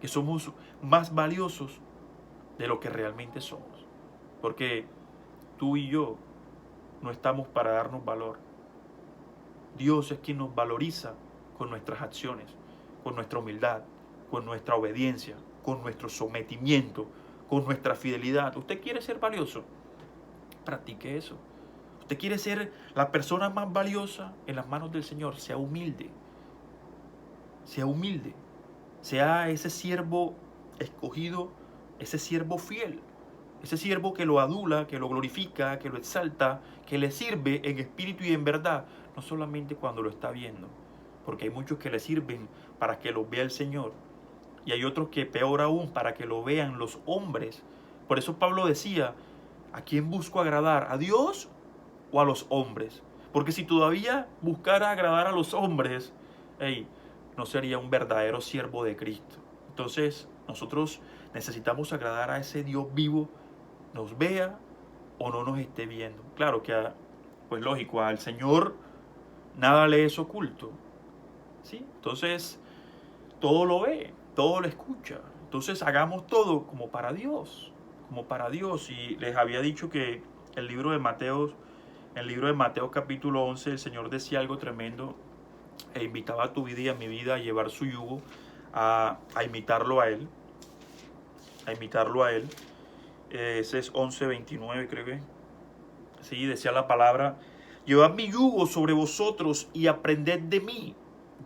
que somos más valiosos de lo que realmente somos, porque tú y yo no estamos para darnos valor. Dios es quien nos valoriza con nuestras acciones, con nuestra humildad, con nuestra obediencia, con nuestro sometimiento, con nuestra fidelidad. ¿Usted quiere ser valioso? Practique eso. ¿Usted quiere ser la persona más valiosa en las manos del Señor? Sea humilde. Sea humilde. Sea ese siervo escogido, ese siervo fiel. Ese siervo que lo adula, que lo glorifica, que lo exalta, que le sirve en espíritu y en verdad, no solamente cuando lo está viendo, porque hay muchos que le sirven para que lo vea el Señor, y hay otros que peor aún, para que lo vean los hombres. Por eso Pablo decía, ¿a quién busco agradar? ¿A Dios o a los hombres? Porque si todavía buscara agradar a los hombres, hey, no sería un verdadero siervo de Cristo. Entonces, nosotros necesitamos agradar a ese Dios vivo, nos vea o no nos esté viendo. Claro que, pues lógico, al Señor nada le es oculto, ¿sí? Entonces, todo lo ve, todo lo escucha. Entonces, hagamos todo como para Dios, como para Dios. Y les había dicho que el libro de Mateo, el libro de Mateo capítulo 11, el Señor decía algo tremendo e invitaba a tu vida y a mi vida a llevar su yugo, a imitarlo a Él, a imitarlo a Él. Ese es 11:29, creo que. Sí, decía la palabra, llevad mi yugo sobre vosotros y aprended de mí.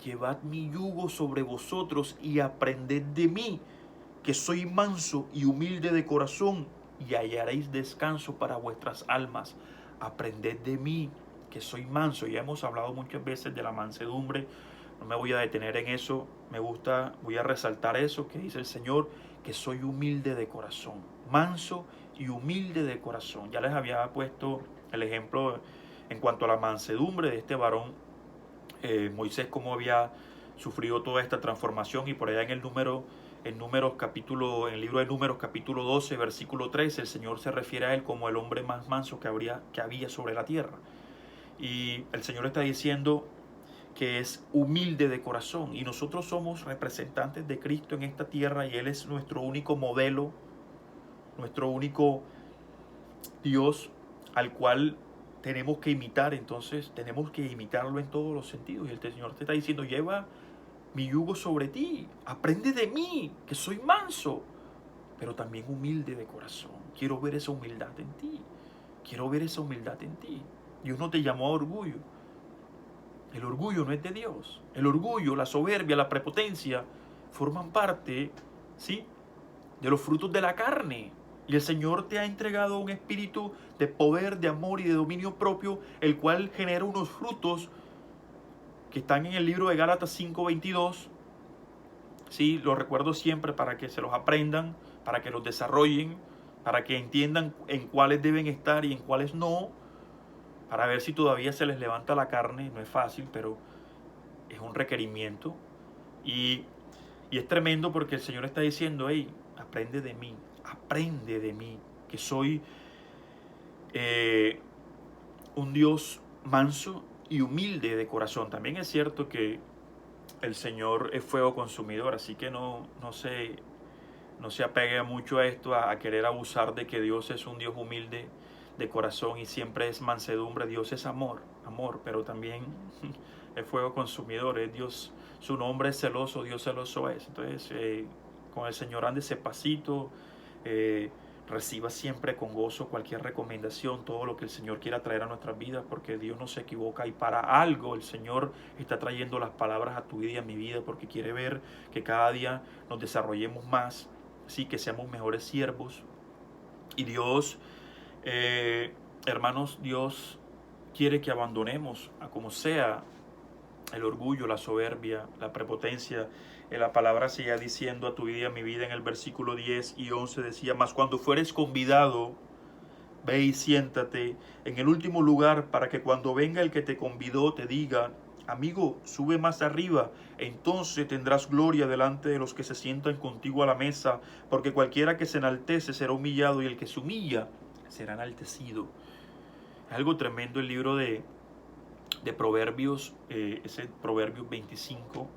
Llevad mi yugo sobre vosotros y aprended de mí, que soy manso y humilde de corazón, y hallaréis descanso para vuestras almas. Aprended de mí, que soy manso. Ya hemos hablado muchas veces de la mansedumbre, no me voy a detener en eso. Voy a resaltar eso que dice el Señor, que soy humilde de corazón, manso y humilde de corazón. Ya les había puesto el ejemplo en cuanto a la mansedumbre de este varón, Moisés, cómo había sufrido toda esta transformación, y por allá en el libro de Números capítulo 12, versículo 13, el Señor se refiere a él como el hombre más manso que había sobre la tierra. Y el Señor está diciendo que es humilde de corazón, y nosotros somos representantes de Cristo en esta tierra, y Él es nuestro único modelo, nuestro único Dios al cual tenemos que imitar. Entonces tenemos que imitarlo en todos los sentidos, y el Señor te está diciendo, lleva mi yugo sobre ti, aprende de mí, que soy manso, pero también humilde de corazón. Quiero ver esa humildad en ti, quiero ver esa humildad en ti. Dios no te llamó a orgullo, El orgullo no es de Dios. El orgullo, la soberbia, la prepotencia forman parte, ¿sí?, de los frutos de la carne. Y el Señor te ha entregado un espíritu de poder, de amor y de dominio propio, el cual genera unos frutos que están en el libro de Gálatas 5:22. Sí, los recuerdo siempre para que se los aprendan, para que los desarrollen, para que entiendan en cuáles deben estar y en cuáles no, para ver si todavía se les levanta la carne. No es fácil, pero es un requerimiento. Y, y es tremendo porque el Señor está diciendo, hey, aprende de mí, que soy un Dios manso y humilde de corazón. También es cierto que el Señor es fuego consumidor, así que no se apegue mucho a esto, a querer abusar de que Dios es un Dios humilde de corazón y siempre es mansedumbre. Dios es amor, pero también es fuego consumidor, es Dios, su nombre es celoso, Dios celoso es. Entonces, con el Señor ande ese pasito, reciba siempre con gozo cualquier recomendación, todo lo que el Señor quiera traer a nuestras vidas, porque Dios no se equivoca y para algo el Señor está trayendo las palabras a tu vida y a mi vida, porque quiere ver que cada día nos desarrollemos más, sí, que seamos mejores siervos. Y Dios, hermanos, Dios quiere que abandonemos a como sea el orgullo, la soberbia, la prepotencia. La palabra sigue diciendo a tu vida y a mi vida en el versículo 10 y 11 decía, mas cuando fueres convidado, ve y siéntate en el último lugar para que cuando venga el que te convidó te diga, amigo, sube más arriba, entonces tendrás gloria delante de los que se sientan contigo a la mesa, porque cualquiera que se enaltece será humillado y el que se humilla será enaltecido. Es algo tremendo el libro de Proverbios, ese Proverbios 25,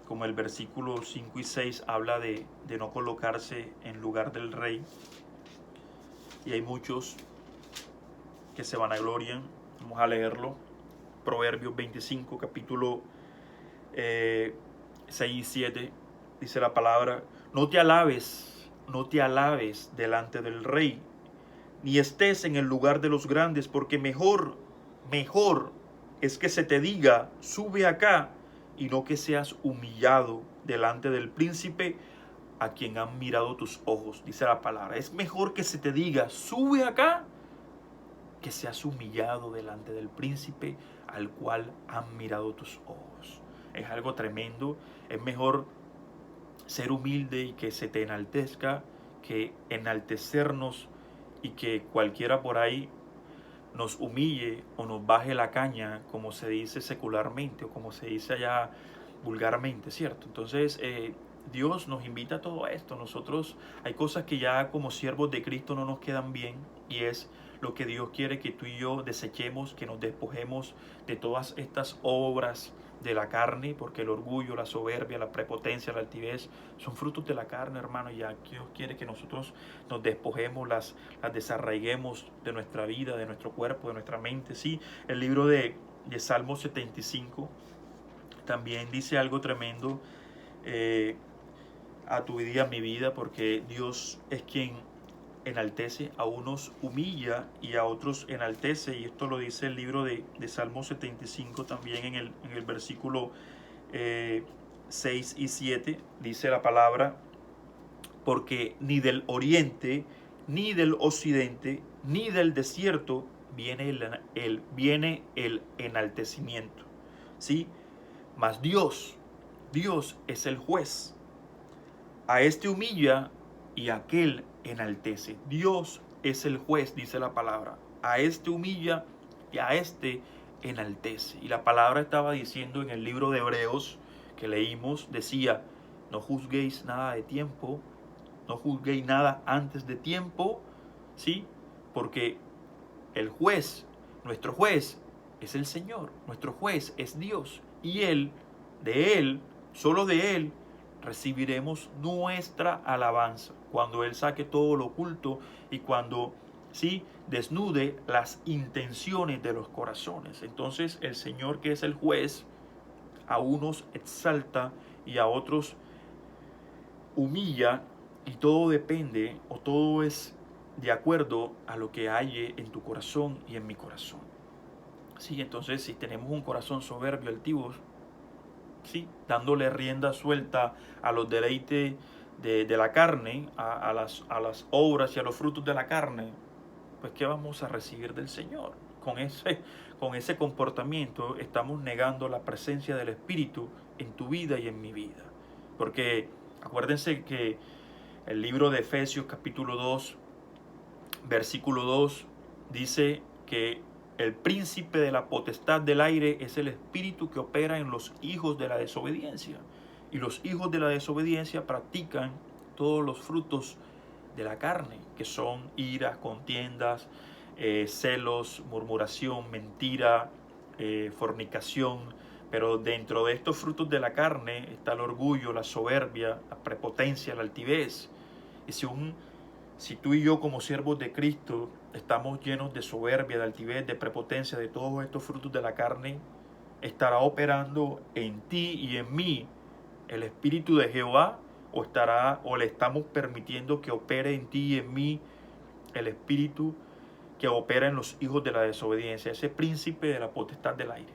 como el versículo 5 y 6 habla de no colocarse en lugar del rey. Y hay muchos que se vanaglorian. Vamos a leerlo. Proverbios 25, capítulo 6 y 7, dice la palabra, no te alabes delante del rey, ni estés en el lugar de los grandes, porque mejor es que se te diga, sube acá, y no que seas humillado delante del príncipe a quien han mirado tus ojos, dice la palabra. Es mejor que se te diga, sube acá, que seas humillado delante del príncipe al cual han mirado tus ojos. Es algo tremendo. Es mejor ser humilde y que se te enaltezca que enaltecernos y que cualquiera por ahí nos humille o nos baje la caña, como se dice secularmente o como se dice allá vulgarmente, ¿cierto? Entonces, Dios nos invita a todo esto. Nosotros hay cosas que ya como siervos de Cristo no nos quedan bien, y es lo que Dios quiere que tú y yo desechemos, que nos despojemos de todas estas obras de la carne, porque el orgullo, la soberbia, la prepotencia, la altivez son frutos de la carne, hermano. Y ya Dios quiere que nosotros nos despojemos, las desarraiguemos de nuestra vida, de nuestro cuerpo, de nuestra mente. Sí, el libro de Salmo 75 también dice algo tremendo a tu vida y a mi vida, porque Dios es quien enaltece, a unos humilla y a otros enaltece. Y esto lo dice el libro de Salmo 75 también en el versículo 6 y 7. Dice la palabra, porque ni del oriente, ni del occidente, ni del desierto viene el enaltecimiento. ¿Sí? Mas Dios es el juez. A este humilla y a aquel enaltece. Dios es el juez, dice la palabra. A este humilla y a este enaltece. Y la palabra estaba diciendo en el libro de Hebreos que leímos, decía, no juzguéis nada de tiempo, no juzguéis nada antes de tiempo, ¿sí? Porque el juez, nuestro juez, es el Señor. Nuestro juez es Dios. Y solo de Él, recibiremos nuestra alabanza. Cuando Él saque todo lo oculto y cuando, sí, desnude las intenciones de los corazones. Entonces el Señor, que es el juez, a unos exalta y a otros humilla, y todo depende o todo es de acuerdo a lo que hay en tu corazón y en mi corazón. Sí, entonces si tenemos un corazón soberbio, altivo, sí, dándole rienda suelta a los deleites de la carne, a las obras y a los frutos de la carne, pues ¿qué vamos a recibir del Señor? Con ese comportamiento estamos negando la presencia del Espíritu en tu vida y en mi vida. Porque acuérdense que el libro de Efesios capítulo 2, versículo 2, dice que el príncipe de la potestad del aire es el espíritu que opera en los hijos de la desobediencia. Y los hijos de la desobediencia practican todos los frutos de la carne, que son ira, contiendas, celos, murmuración, mentira, fornicación. Pero dentro de estos frutos de la carne está el orgullo, la soberbia, la prepotencia, la altivez. Y si tú y yo como siervos de Cristo estamos llenos de soberbia, de altivez, de prepotencia, de todos estos frutos de la carne, estará operando en ti y en mí el Espíritu de Jehová, o le estamos permitiendo que opere en ti y en mí el Espíritu que opera en los hijos de la desobediencia, ese príncipe de la potestad del aire.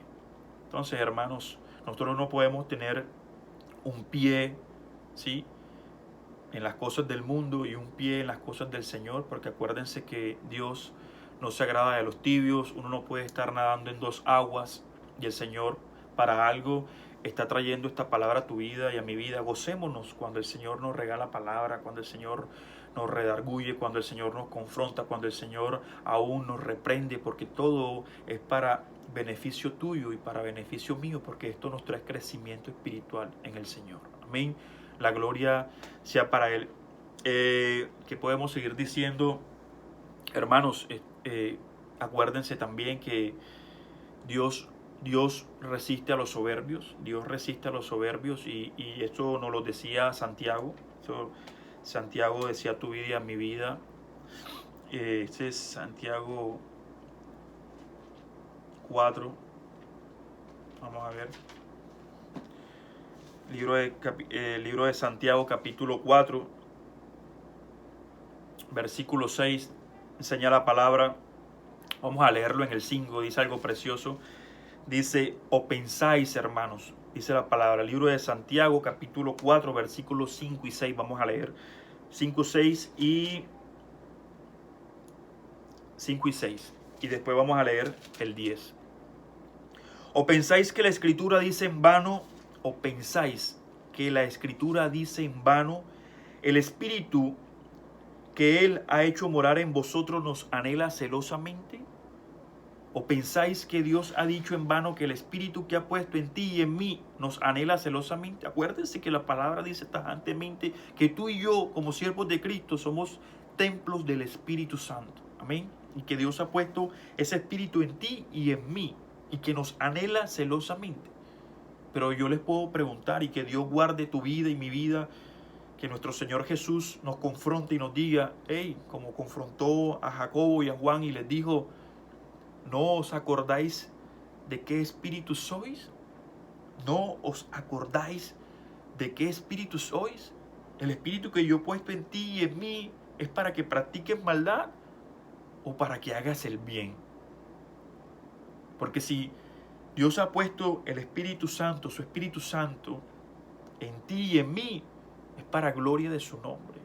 Entonces, hermanos, nosotros no podemos tener un pie, ¿sí?, en las cosas del mundo y un pie en las cosas del Señor, porque acuérdense que Dios no se agrada de los tibios. Uno no puede estar nadando en dos aguas, y el Señor para algo está trayendo esta palabra a tu vida y a mi vida. Gocémonos cuando el Señor nos regala palabra, cuando el Señor nos redarguye, cuando el Señor nos confronta, cuando el Señor aún nos reprende, porque todo es para beneficio tuyo y para beneficio mío, porque esto nos trae crecimiento espiritual en el Señor. Amén. La gloria sea para Él. Que podemos seguir diciendo, hermanos, acuérdense también que Dios resiste a los soberbios. Dios resiste a los soberbios, y esto nos lo decía Santiago. Santiago decía tu vida y mi vida. Este es Santiago 4. Vamos a ver. Libro de Santiago capítulo 4, versículo 6, enseña la palabra. Vamos a leerlo en el 5, dice algo precioso. Dice, o pensáis, hermanos, dice la palabra. Libro de Santiago capítulo 4, versículos 5 y 6, vamos a leer. 5, 6 y 5 y 6. Y después vamos a leer el 10. O pensáis que la Escritura dice en vano, o pensáis que la Escritura dice en vano, el Espíritu que Él ha hecho morar en vosotros nos anhela celosamente. ¿O pensáis que Dios ha dicho en vano que el Espíritu que ha puesto en ti y en mí nos anhela celosamente? Acuérdense que la palabra dice tajantemente que tú y yo, como siervos de Cristo, somos templos del Espíritu Santo. Amén. Y que Dios ha puesto ese Espíritu en ti y en mí, y que nos anhela celosamente. Pero yo les puedo preguntar, y que Dios guarde tu vida y mi vida, que nuestro Señor Jesús nos confronte y nos diga, hey, como confrontó a Jacobo y a Juan y les dijo, ¿no os acordáis de qué espíritu sois? ¿No os acordáis de qué espíritu sois? ¿El espíritu que yo he puesto en ti y en mí es para que practiques maldad o para que hagas el bien? Porque si Dios ha puesto el Espíritu Santo, su Espíritu Santo, en ti y en mí, es para gloria de su nombre.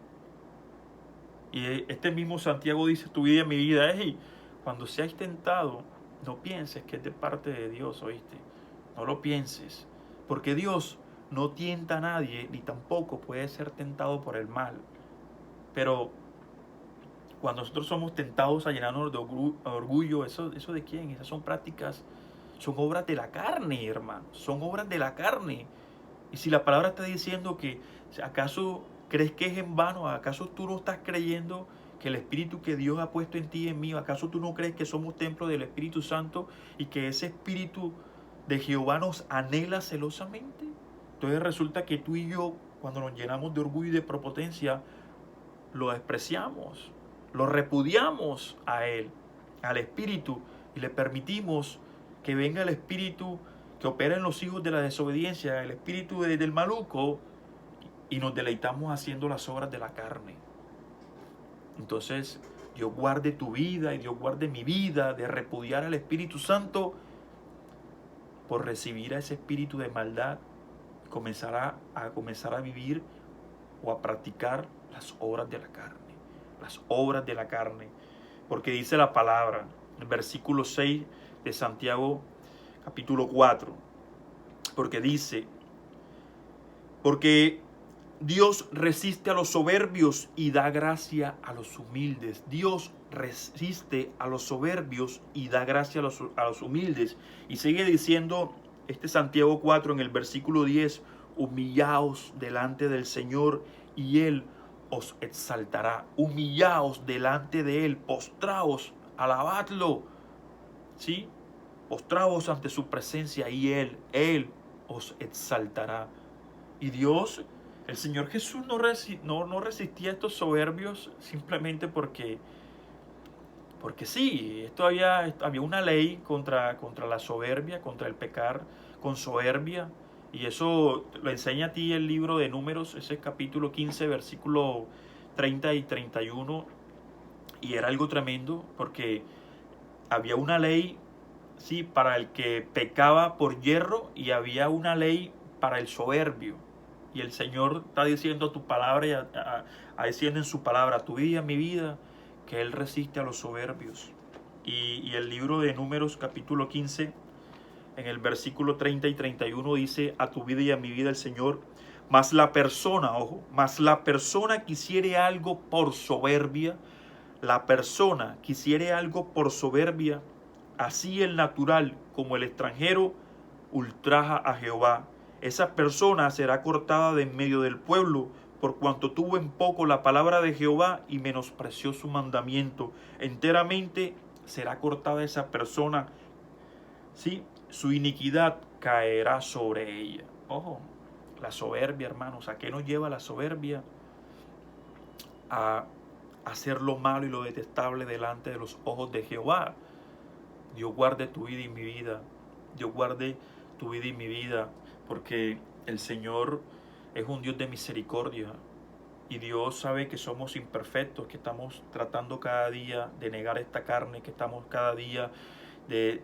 Y este mismo Santiago dice, tu vida y mi vida, hey, cuando seas tentado, no pienses que es de parte de Dios, ¿oíste? No lo pienses, porque Dios no tienta a nadie, ni tampoco puede ser tentado por el mal. Pero cuando nosotros somos tentados a llenarnos de orgullo, ¿eso de quién? Esas son prácticas, son obras de la carne, hermano, son obras de la carne. Y si la palabra está diciendo que, ¿acaso crees que es en vano? ¿Acaso tú no estás creyendo que el Espíritu que Dios ha puesto en ti y en mí, acaso tú no crees que somos templo del Espíritu Santo y que ese Espíritu de Jehová nos anhela celosamente? Entonces resulta que tú y yo, cuando nos llenamos de orgullo y de prepotencia, lo despreciamos, lo repudiamos a Él, al Espíritu, y le permitimos que venga el Espíritu que opera en los hijos de la desobediencia, el espíritu del maluco, y nos deleitamos haciendo las obras de la carne. Entonces, Dios guarde tu vida y Dios guarde mi vida de repudiar al Espíritu Santo por recibir a ese espíritu de maldad, comenzar a vivir o a practicar las obras de la carne, las obras de la carne. Porque dice la palabra, el versículo 6 de Santiago capítulo 4, porque dice, porque Dios resiste a los soberbios y da gracia a los humildes. Dios resiste a los soberbios y da gracia a los humildes. Y sigue diciendo este Santiago 4 en el versículo 10, humillaos delante del Señor y Él os exaltará. Humillaos delante de Él, postraos, alabadlo, ¿sí? Postraos ante su presencia y Él os exaltará. Y Dios, el Señor Jesús no resistía a estos soberbios simplemente porque sí, había una ley contra la soberbia, contra el pecar con soberbia. Y eso lo enseña a ti el libro de Números, ese capítulo 15, versículo 30 y 31. Y era algo tremendo porque había una ley, sí, para el que pecaba por yerro y había una ley para el soberbio. Y el Señor está diciendo tu palabra, diciendo en su palabra, tu vida, mi vida, que Él resiste a los soberbios. Y el libro de Números capítulo 15, en el versículo 30 y 31 dice, a tu vida y a mi vida el Señor, mas la persona quisiere algo por soberbia, la persona quisiere algo por soberbia, así el natural como el extranjero ultraja a Jehová. Esa persona será cortada de en medio del pueblo, por cuanto tuvo en poco la palabra de Jehová y menospreció su mandamiento. Enteramente será cortada esa persona, ¿sí? Su iniquidad caerá sobre ella. Ojo, la soberbia, hermanos, ¿a qué nos lleva la soberbia? A hacer lo malo y lo detestable delante de los ojos de Jehová. Dios guarde tu vida y mi vida. Dios guarde tu vida y mi vida, porque el Señor es un Dios de misericordia y Dios sabe que somos imperfectos, que estamos tratando cada día de negar esta carne, que estamos cada día de,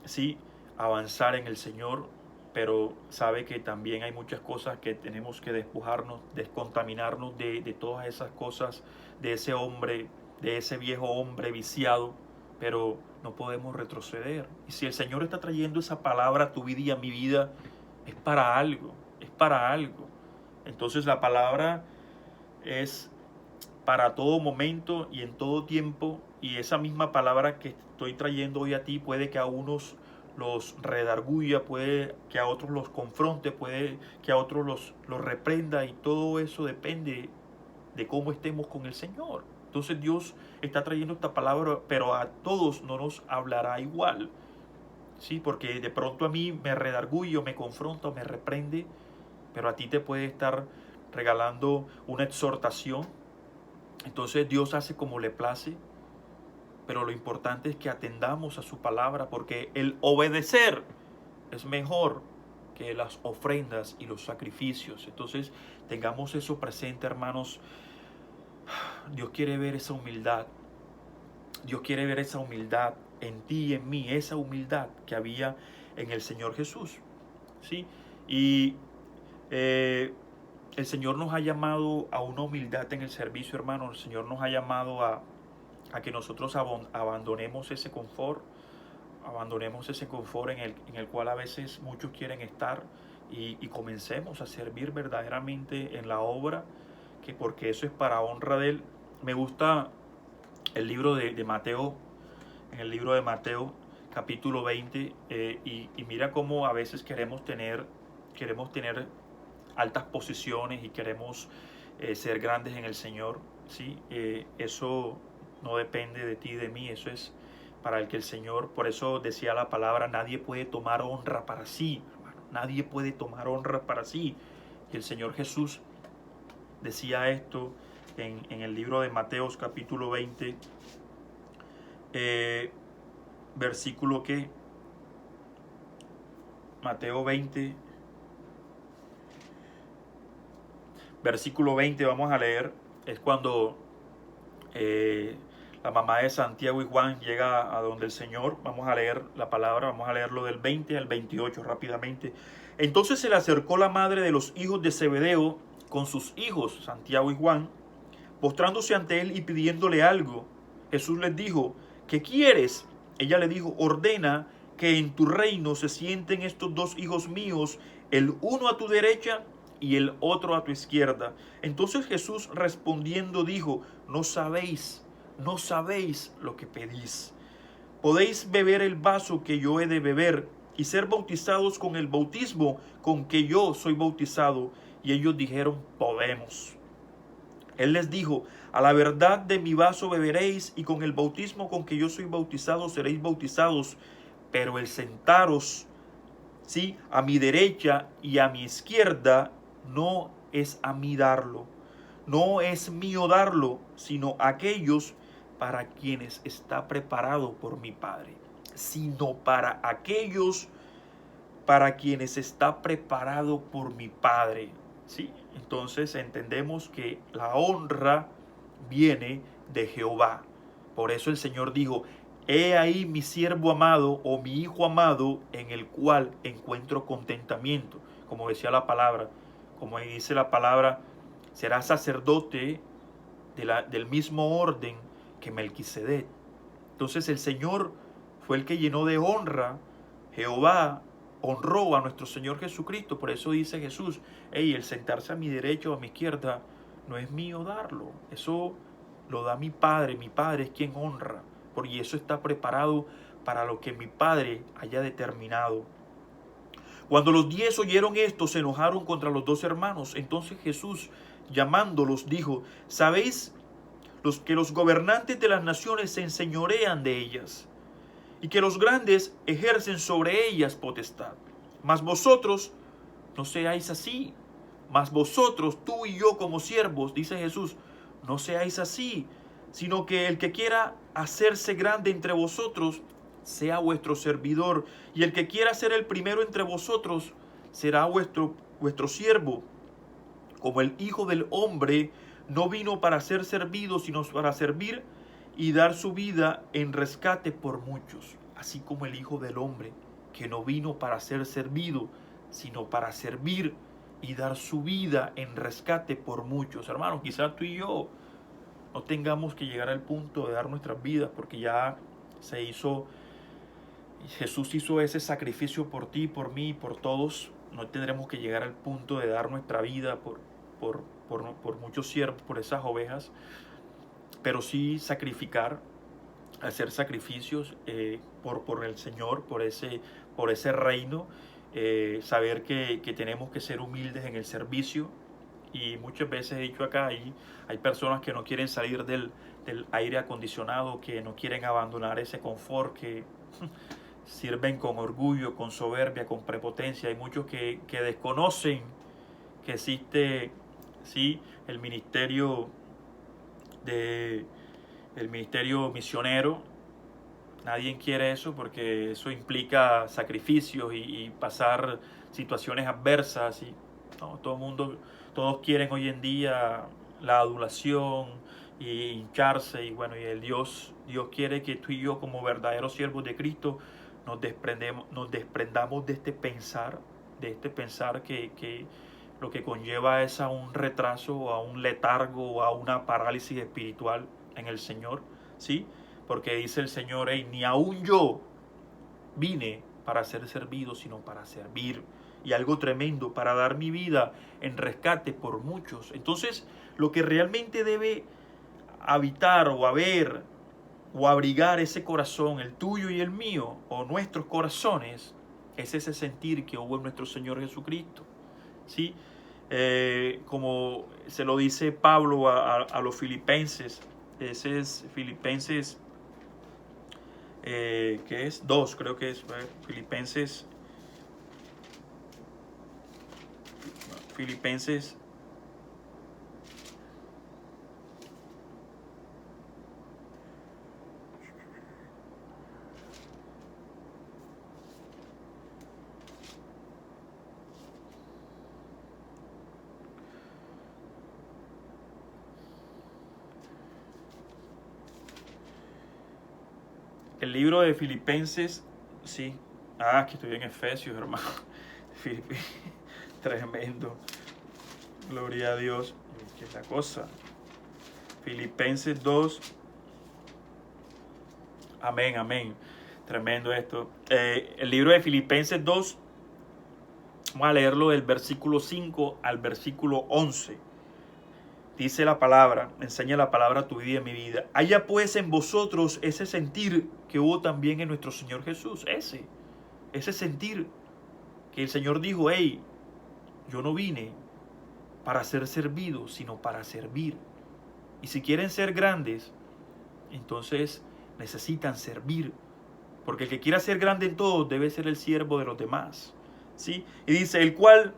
sí, avanzar en el Señor, pero sabe que también hay muchas cosas que tenemos que despojarnos, descontaminarnos de todas esas cosas, de ese hombre, de ese viejo hombre viciado, pero no podemos retroceder. Y si el Señor está trayendo esa palabra a tu vida y a mi vida, es para algo, es para algo. Entonces la palabra es para todo momento y en todo tiempo, y esa misma palabra que estoy trayendo hoy a ti puede que a unos los redarguya, puede que a otros los confronte, puede que a otros los reprenda, y todo eso depende de cómo estemos con el Señor. Entonces Dios está trayendo esta palabra, pero a todos no nos hablará igual, ¿sí? Porque de pronto a mí me redarguye, me confronta, me reprende, pero a ti te puede estar regalando una exhortación. Entonces Dios hace como le place, pero lo importante es que atendamos a su palabra, porque el obedecer es mejor que las ofrendas y los sacrificios. Entonces tengamos eso presente, hermanos. Dios quiere ver esa humildad. Dios quiere ver esa humildad en ti y en mí, esa humildad que había en el Señor Jesús, ¿sí? Y el Señor nos ha llamado a una humildad en el servicio, hermano. El Señor nos ha llamado a que nosotros abandonemos ese confort, en el cual a veces muchos quieren estar, y comencemos a servir verdaderamente en la obra, que porque eso es para honra de Él. Me gusta el libro de Mateo, en el libro de Mateo capítulo 20, y mira cómo a veces queremos tener altas posiciones y queremos ser grandes en el Señor, ¿sí? Eso no depende de ti y de mí, eso es para el que el Señor, por eso decía la palabra, nadie puede tomar honra para sí, hermano, nadie puede tomar honra para sí. Y el Señor Jesús decía esto en el libro de Mateo capítulo 20, versículo que Mateo 20, versículo 20 vamos a leer, es cuando La mamá de Santiago y Juan llega a donde el Señor. Vamos a leer la palabra, vamos a leerlo del 20 al 28 rápidamente. Entonces se le acercó la madre de los hijos de Zebedeo con sus hijos, Santiago y Juan, postrándose ante él y pidiéndole algo. Jesús les dijo: ¿qué quieres? Ella le dijo: ordena que en tu reino se sienten estos dos hijos míos, el uno a tu derecha y el otro a tu izquierda. Entonces Jesús respondiendo dijo: no sabéis lo que pedís. ¿Podéis beber el vaso que yo he de beber y ser bautizados con el bautismo con que yo soy bautizado? Y ellos dijeron: podemos. Él les dijo: a la verdad de mi vaso beberéis, y con el bautismo con que yo soy bautizado seréis bautizados, pero el sentaros, sí, a mi derecha y a mi izquierda, no es a mí darlo, no es mío darlo, sino aquellos para quienes está preparado por mi Padre, sino para aquellos para quienes está preparado por mi Padre. ¿Sí? Entonces entendemos que la honra viene de Jehová. Por eso el Señor dijo: he ahí mi siervo amado o mi hijo amado en el cual encuentro contentamiento. Como decía la palabra, como dice la palabra, será sacerdote del mismo orden que Melquisedec. Entonces el Señor fue el que llenó de honra. Jehová honró a nuestro Señor Jesucristo. Por eso dice Jesús: hey, el sentarse a mi derecha o a mi izquierda no es mío darlo. Eso lo da mi Padre. Mi Padre es quien honra. Porque eso está preparado para lo que mi Padre haya determinado. Cuando los 10 oyeron esto, se enojaron contra los dos hermanos. Entonces Jesús, llamándolos, dijo: ¿sabéis que los gobernantes de las naciones se enseñorean de ellas, y que los grandes ejercen sobre ellas potestad? Mas vosotros no seáis así. Mas vosotros, tú y yo como siervos, dice Jesús, no seáis así, sino que el que quiera hacerse grande entre vosotros sea vuestro servidor, y el que quiera ser el primero entre vosotros será vuestro siervo. Como el Hijo del Hombre no vino para ser servido, sino para servir y dar su vida en rescate por muchos. Así como el Hijo del Hombre, que no vino para ser servido, sino para servir y dar su vida en rescate por muchos. Hermanos, quizás tú y yo no tengamos que llegar al punto de dar nuestras vidas, porque ya Jesús hizo ese sacrificio por ti, por mí, por todos. No tendremos que llegar al punto de dar nuestra vida por muchos siervos, por esas ovejas, pero sí sacrificar, hacer sacrificios por el Señor, por ese reino, saber que tenemos que ser humildes en el servicio. Y muchas veces he dicho acá, hay personas que no quieren salir del aire acondicionado, que no quieren abandonar ese confort, que sirven con orgullo, con soberbia, con prepotencia. Hay muchos que desconocen que existe, sí, el ministerio el ministerio misionero. Nadie quiere eso porque eso implica sacrificios y pasar situaciones adversas. Y no, todos quieren hoy en día la adulación y hincharse. Y bueno, y Dios quiere que tú y yo, como verdaderos siervos de Cristo, nos desprendamos de este pensar que lo que conlleva es a un retraso, a un letargo, a una parálisis espiritual en el Señor, ¿sí? Porque dice el Señor: hey, ni aún yo vine para ser servido, sino para servir. Y algo tremendo, para dar mi vida en rescate por muchos. Entonces, lo que realmente debe habitar o haber o abrigar ese corazón, el tuyo y el mío, o nuestros corazones, es ese sentir que hubo en nuestro Señor Jesucristo. ¿Sí? Como se lo dice Pablo a los filipenses, ese es Filipenses, que es 2, creo que es Filipenses el libro de Filipenses, sí. Ah, que estoy en Efesios, hermano. Tremendo. Gloria a Dios. ¿Qué es la cosa? Filipenses 2. Amén, amén. Tremendo esto. El libro de Filipenses 2, vamos a leerlo del versículo 5 al versículo 11. Dice la palabra, enseña la palabra a tu vida y a mi vida. Haya pues en vosotros ese sentir que hubo también en nuestro Señor Jesús. Ese sentir que el Señor dijo, hey, yo no vine para ser servido, sino para servir. Y si quieren ser grandes, entonces necesitan servir. Porque el que quiera ser grande en todo debe ser el siervo de los demás. ¿Sí? Y dice, el cual,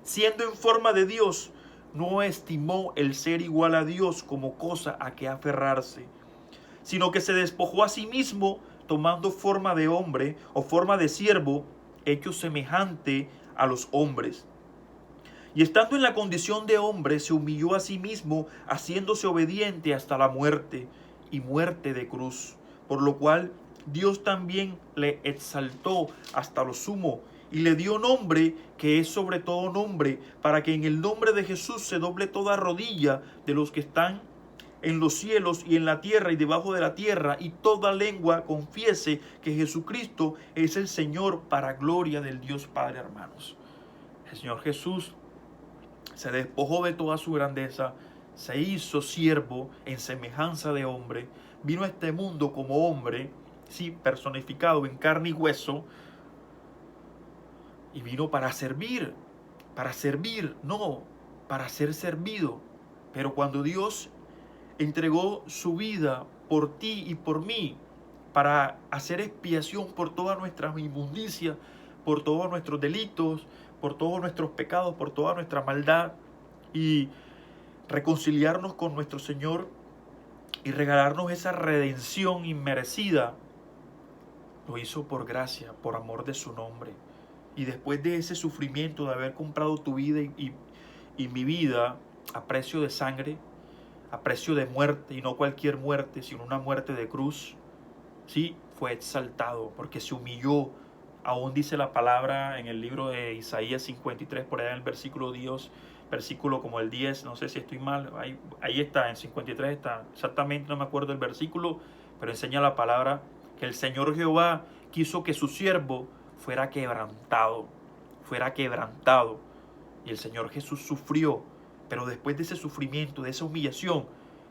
siendo en forma de Dios, no estimó el ser igual a Dios como cosa a que aferrarse, sino que se despojó a sí mismo, tomando forma de hombre o forma de siervo, hecho semejante a los hombres. Y estando en la condición de hombre, se humilló a sí mismo, haciéndose obediente hasta la muerte, y muerte de cruz. Por lo cual Dios también le exaltó hasta lo sumo, y le dio nombre que es sobre todo nombre, para que en el nombre de Jesús se doble toda rodilla de los que están en los cielos y en la tierra y debajo de la tierra, y toda lengua confiese que Jesucristo es el Señor, para gloria del Dios Padre, hermanos. El Señor Jesús se despojó de toda su grandeza, se hizo siervo en semejanza de hombre, vino a este mundo como hombre, sí, personificado en carne y hueso, y vino para servir, no, para ser servido. Pero cuando Dios entregó su vida por ti y por mí, para hacer expiación por todas nuestras inmundicias, por todos nuestros delitos, por todos nuestros pecados, por toda nuestra maldad, y reconciliarnos con nuestro Señor y regalarnos esa redención inmerecida, lo hizo por gracia, por amor de su nombre. Y después de ese sufrimiento de haber comprado tu vida y mi vida a precio de sangre, a precio de muerte, y no cualquier muerte, sino una muerte de cruz, sí, fue exaltado porque se humilló. Aún dice la palabra en el libro de Isaías 53, por allá en el versículo como el 10, no sé si estoy mal, ahí está, en 53 está, exactamente no me acuerdo el versículo, pero enseña la palabra que el Señor Jehová quiso que su siervo fuera quebrantado, y el Señor Jesús sufrió, pero después de ese sufrimiento, de esa humillación,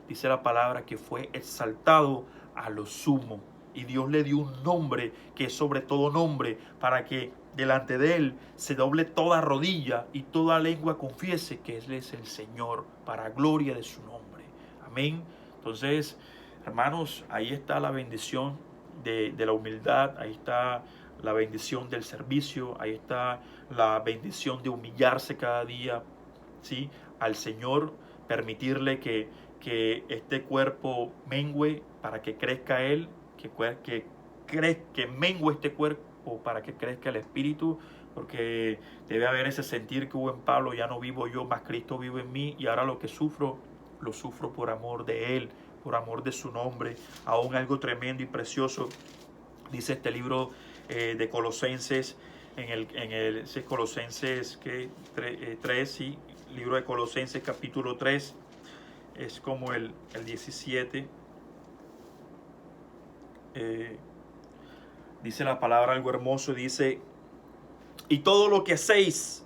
dice la palabra que fue exaltado a lo sumo. Y Dios le dio un nombre que es sobre todo nombre, para que delante de Él se doble toda rodilla y toda lengua confiese que Él es el Señor, para gloria de su nombre. Amén. Entonces, hermanos, ahí está la bendición de la humildad, ahí está la bendición del servicio, ahí está la bendición de humillarse cada día, ¿sí?, al Señor, permitirle que este cuerpo mengue para que crezca Él, que mengue este cuerpo para que crezca el Espíritu, porque debe haber ese sentir que hubo en Pablo: ya no vivo yo, mas Cristo vive en mí, y ahora lo que sufro, lo sufro por amor de Él, por amor de su nombre. Aún algo tremendo y precioso dice este libro de Colosenses, ese Colosenses 3, sí, libro de Colosenses capítulo 3, es como el 17, dice la palabra algo hermoso, dice: y todo lo que hacéis,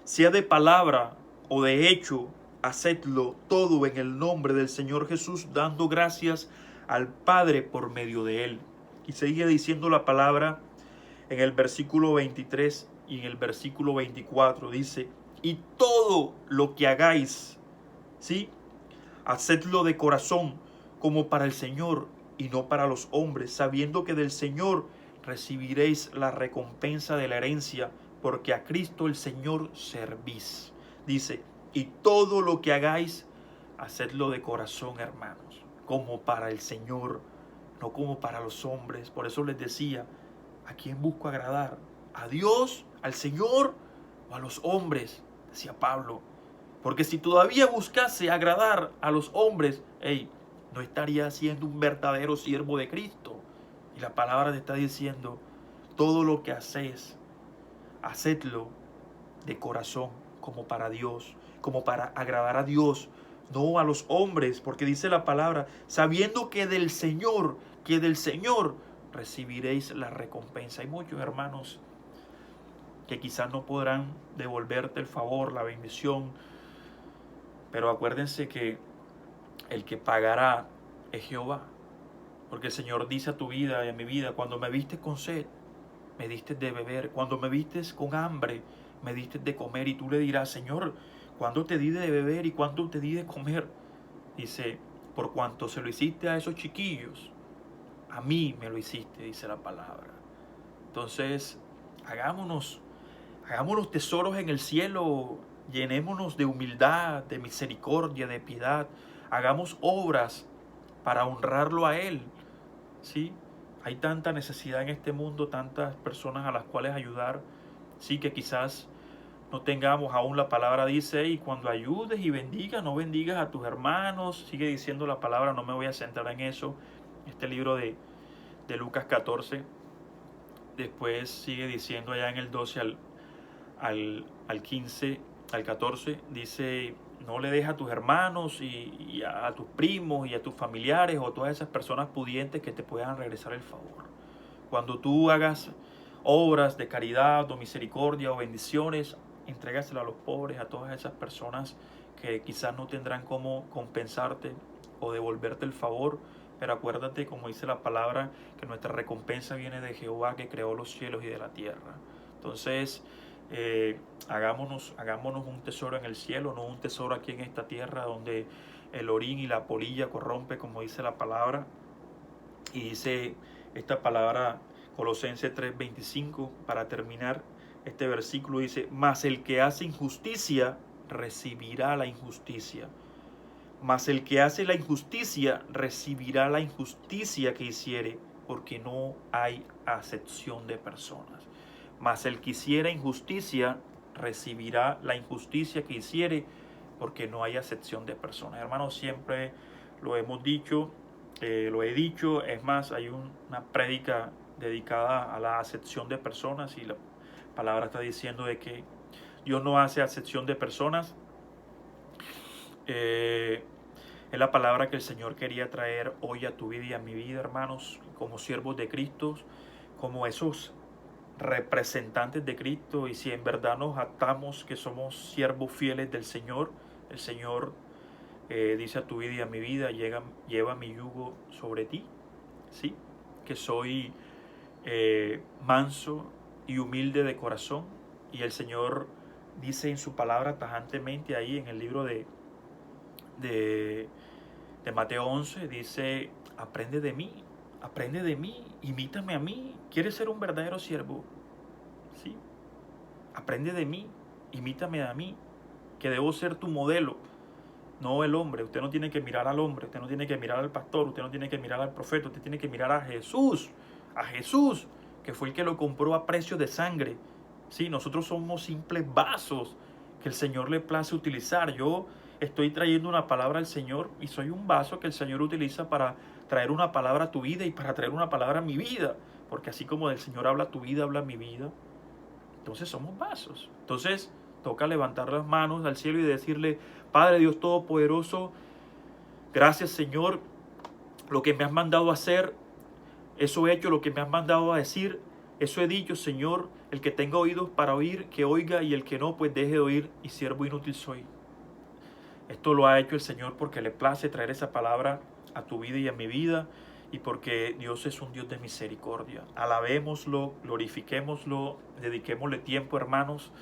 sea de palabra o de hecho, hacedlo todo en el nombre del Señor Jesús, dando gracias al Padre por medio de Él. Y sigue diciendo la palabra en el versículo 23 y en el versículo 24, dice: y todo lo que hagáis, ¿sí?, hacedlo de corazón, como para el Señor y no para los hombres, sabiendo que del Señor recibiréis la recompensa de la herencia, porque a Cristo el Señor servís. Dice: y todo lo que hagáis, hacedlo de corazón, hermanos, como para el Señor, no como para los hombres. Por eso les decía, ¿a quién busco agradar? ¿A Dios, al Señor o a los hombres?, decía Pablo. Porque si todavía buscase agradar a los hombres, no estaría siendo un verdadero siervo de Cristo. Y la palabra te está diciendo, todo lo que hacéis, hacedlo de corazón, como para Dios, como para agradar a Dios, no a los hombres, porque dice la palabra, sabiendo que del Señor recibiréis la recompensa. Hay muchos hermanos que quizás no podrán devolverte el favor, la bendición, pero acuérdense que el que pagará es Jehová, porque el Señor dice a tu vida y a mi vida, cuando me viste con sed, me diste de beber, cuando me vistes con hambre, me diste de comer, y tú le dirás, Señor, ¿cuándo te di de beber y cuándo te di de comer? Dice, por cuanto se lo hiciste a esos chiquillos, a mí me lo hiciste, dice la palabra. Entonces, hagámonos tesoros en el cielo, llenémonos de humildad, de misericordia, de piedad, hagamos obras para honrarlo a Él, ¿sí? Hay tanta necesidad en este mundo, tantas personas a las cuales ayudar, sí, que quizás no tengamos aún. La palabra dice, y cuando ayudes y bendigas, no bendigas a tus hermanos, sigue diciendo la palabra, no me voy a centrar en eso. Este libro de Lucas 14, después sigue diciendo allá en el 12 al 15, al 14, dice, no le dejes a tus hermanos y a tus primos y a tus familiares o a todas esas personas pudientes que te puedan regresar el favor. Cuando tú hagas obras de caridad o misericordia o bendiciones, entrégaselo a los pobres, a todas esas personas que quizás no tendrán cómo compensarte o devolverte el favor. Pero acuérdate, como dice la palabra, que nuestra recompensa viene de Jehová, que creó los cielos y de la tierra. Entonces, hagámonos un tesoro en el cielo, no un tesoro aquí en esta tierra donde el orín y la polilla corrompe, como dice la palabra. Y dice esta palabra, Colosenses 3:25, para terminar este versículo, dice, mas el que hace injusticia recibirá la injusticia. Mas el que hace la injusticia recibirá la injusticia que hiciere, porque no hay acepción de personas. Mas el que hiciera injusticia recibirá la injusticia que hiciere, porque no hay acepción de personas. Hermanos, siempre lo hemos dicho, lo he dicho, es más, hay una prédica dedicada a la acepción de personas, y la palabra está diciendo de que Dios no hace acepción de personas. Es la palabra que el Señor quería traer hoy a tu vida y a mi vida, hermanos, como siervos de Cristo, como esos representantes de Cristo. Y si en verdad nos atamos que somos siervos fieles del Señor, el Señor dice a tu vida y a mi vida, lleva mi yugo sobre ti, ¿sí? Que soy manso y humilde de corazón. Y el Señor dice en su palabra tajantemente ahí en el libro de Mateo 11, dice, aprende de mí, imítame a mí. ¿Quieres ser un verdadero siervo? ¿Sí? Aprende de mí, imítame a mí, que debo ser tu modelo, no el hombre. Usted no tiene que mirar al hombre, usted no tiene que mirar al pastor, usted no tiene que mirar al profeta, usted tiene que mirar a Jesús, que fue el que lo compró a precio de sangre. Sí, nosotros somos simples vasos que el Señor le place utilizar. Yo estoy trayendo una palabra al Señor y soy un vaso que el Señor utiliza para traer una palabra a tu vida y para traer una palabra a mi vida. Porque así como del Señor habla tu vida, habla mi vida. Entonces somos vasos. Entonces toca levantar las manos al cielo y decirle, Padre Dios Todopoderoso, gracias Señor, lo que me has mandado a hacer, eso he hecho, lo que me has mandado a decir, eso he dicho, Señor. El que tenga oídos para oír, que oiga, y el que no, pues deje de oír, y siervo inútil soy. Esto lo ha hecho el Señor porque le place traer esa palabra a tu vida y a mi vida, y porque Dios es un Dios de misericordia. Alabémoslo, glorifiquémoslo, dediquémosle tiempo, hermanos.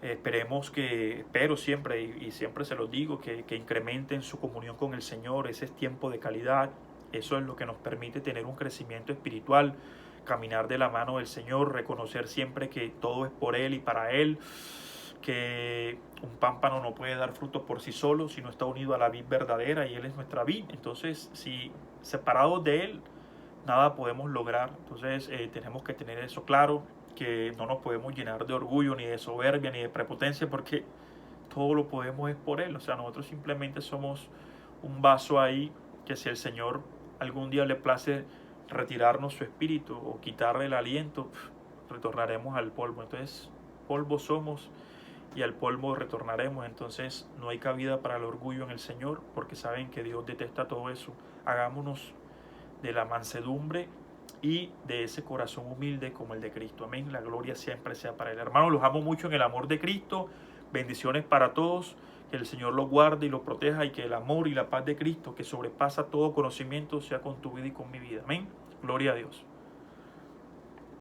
Espero siempre, y siempre se los digo, que incrementen su comunión con el Señor. Ese es tiempo de calidad. Eso es lo que nos permite tener un crecimiento espiritual, caminar de la mano del Señor, reconocer siempre que todo es por Él y para Él, que un pámpano no puede dar frutos por sí solo si no está unido a la vid verdadera, y Él es nuestra vid. Entonces, si separados de Él, nada podemos lograr. Entonces, tenemos que tener eso claro, que no nos podemos llenar de orgullo, ni de soberbia, ni de prepotencia, porque todo lo podemos es por Él. O sea, nosotros simplemente somos un vaso ahí, que si el Señor algún día le place retirarnos su espíritu o quitarle el aliento, retornaremos al polvo. Entonces, polvo somos y al polvo retornaremos. Entonces, no hay cabida para el orgullo en el Señor, porque saben que Dios detesta todo eso. Hagámonos de la mansedumbre y de ese corazón humilde como el de Cristo. Amén. La gloria siempre sea para Él. Hermanos, los amo mucho en el amor de Cristo. Bendiciones para todos. Que el Señor los guarde y los proteja, y que el amor y la paz de Cristo, que sobrepasa todo conocimiento, sea con tu vida y con mi vida. Amén. Gloria a Dios.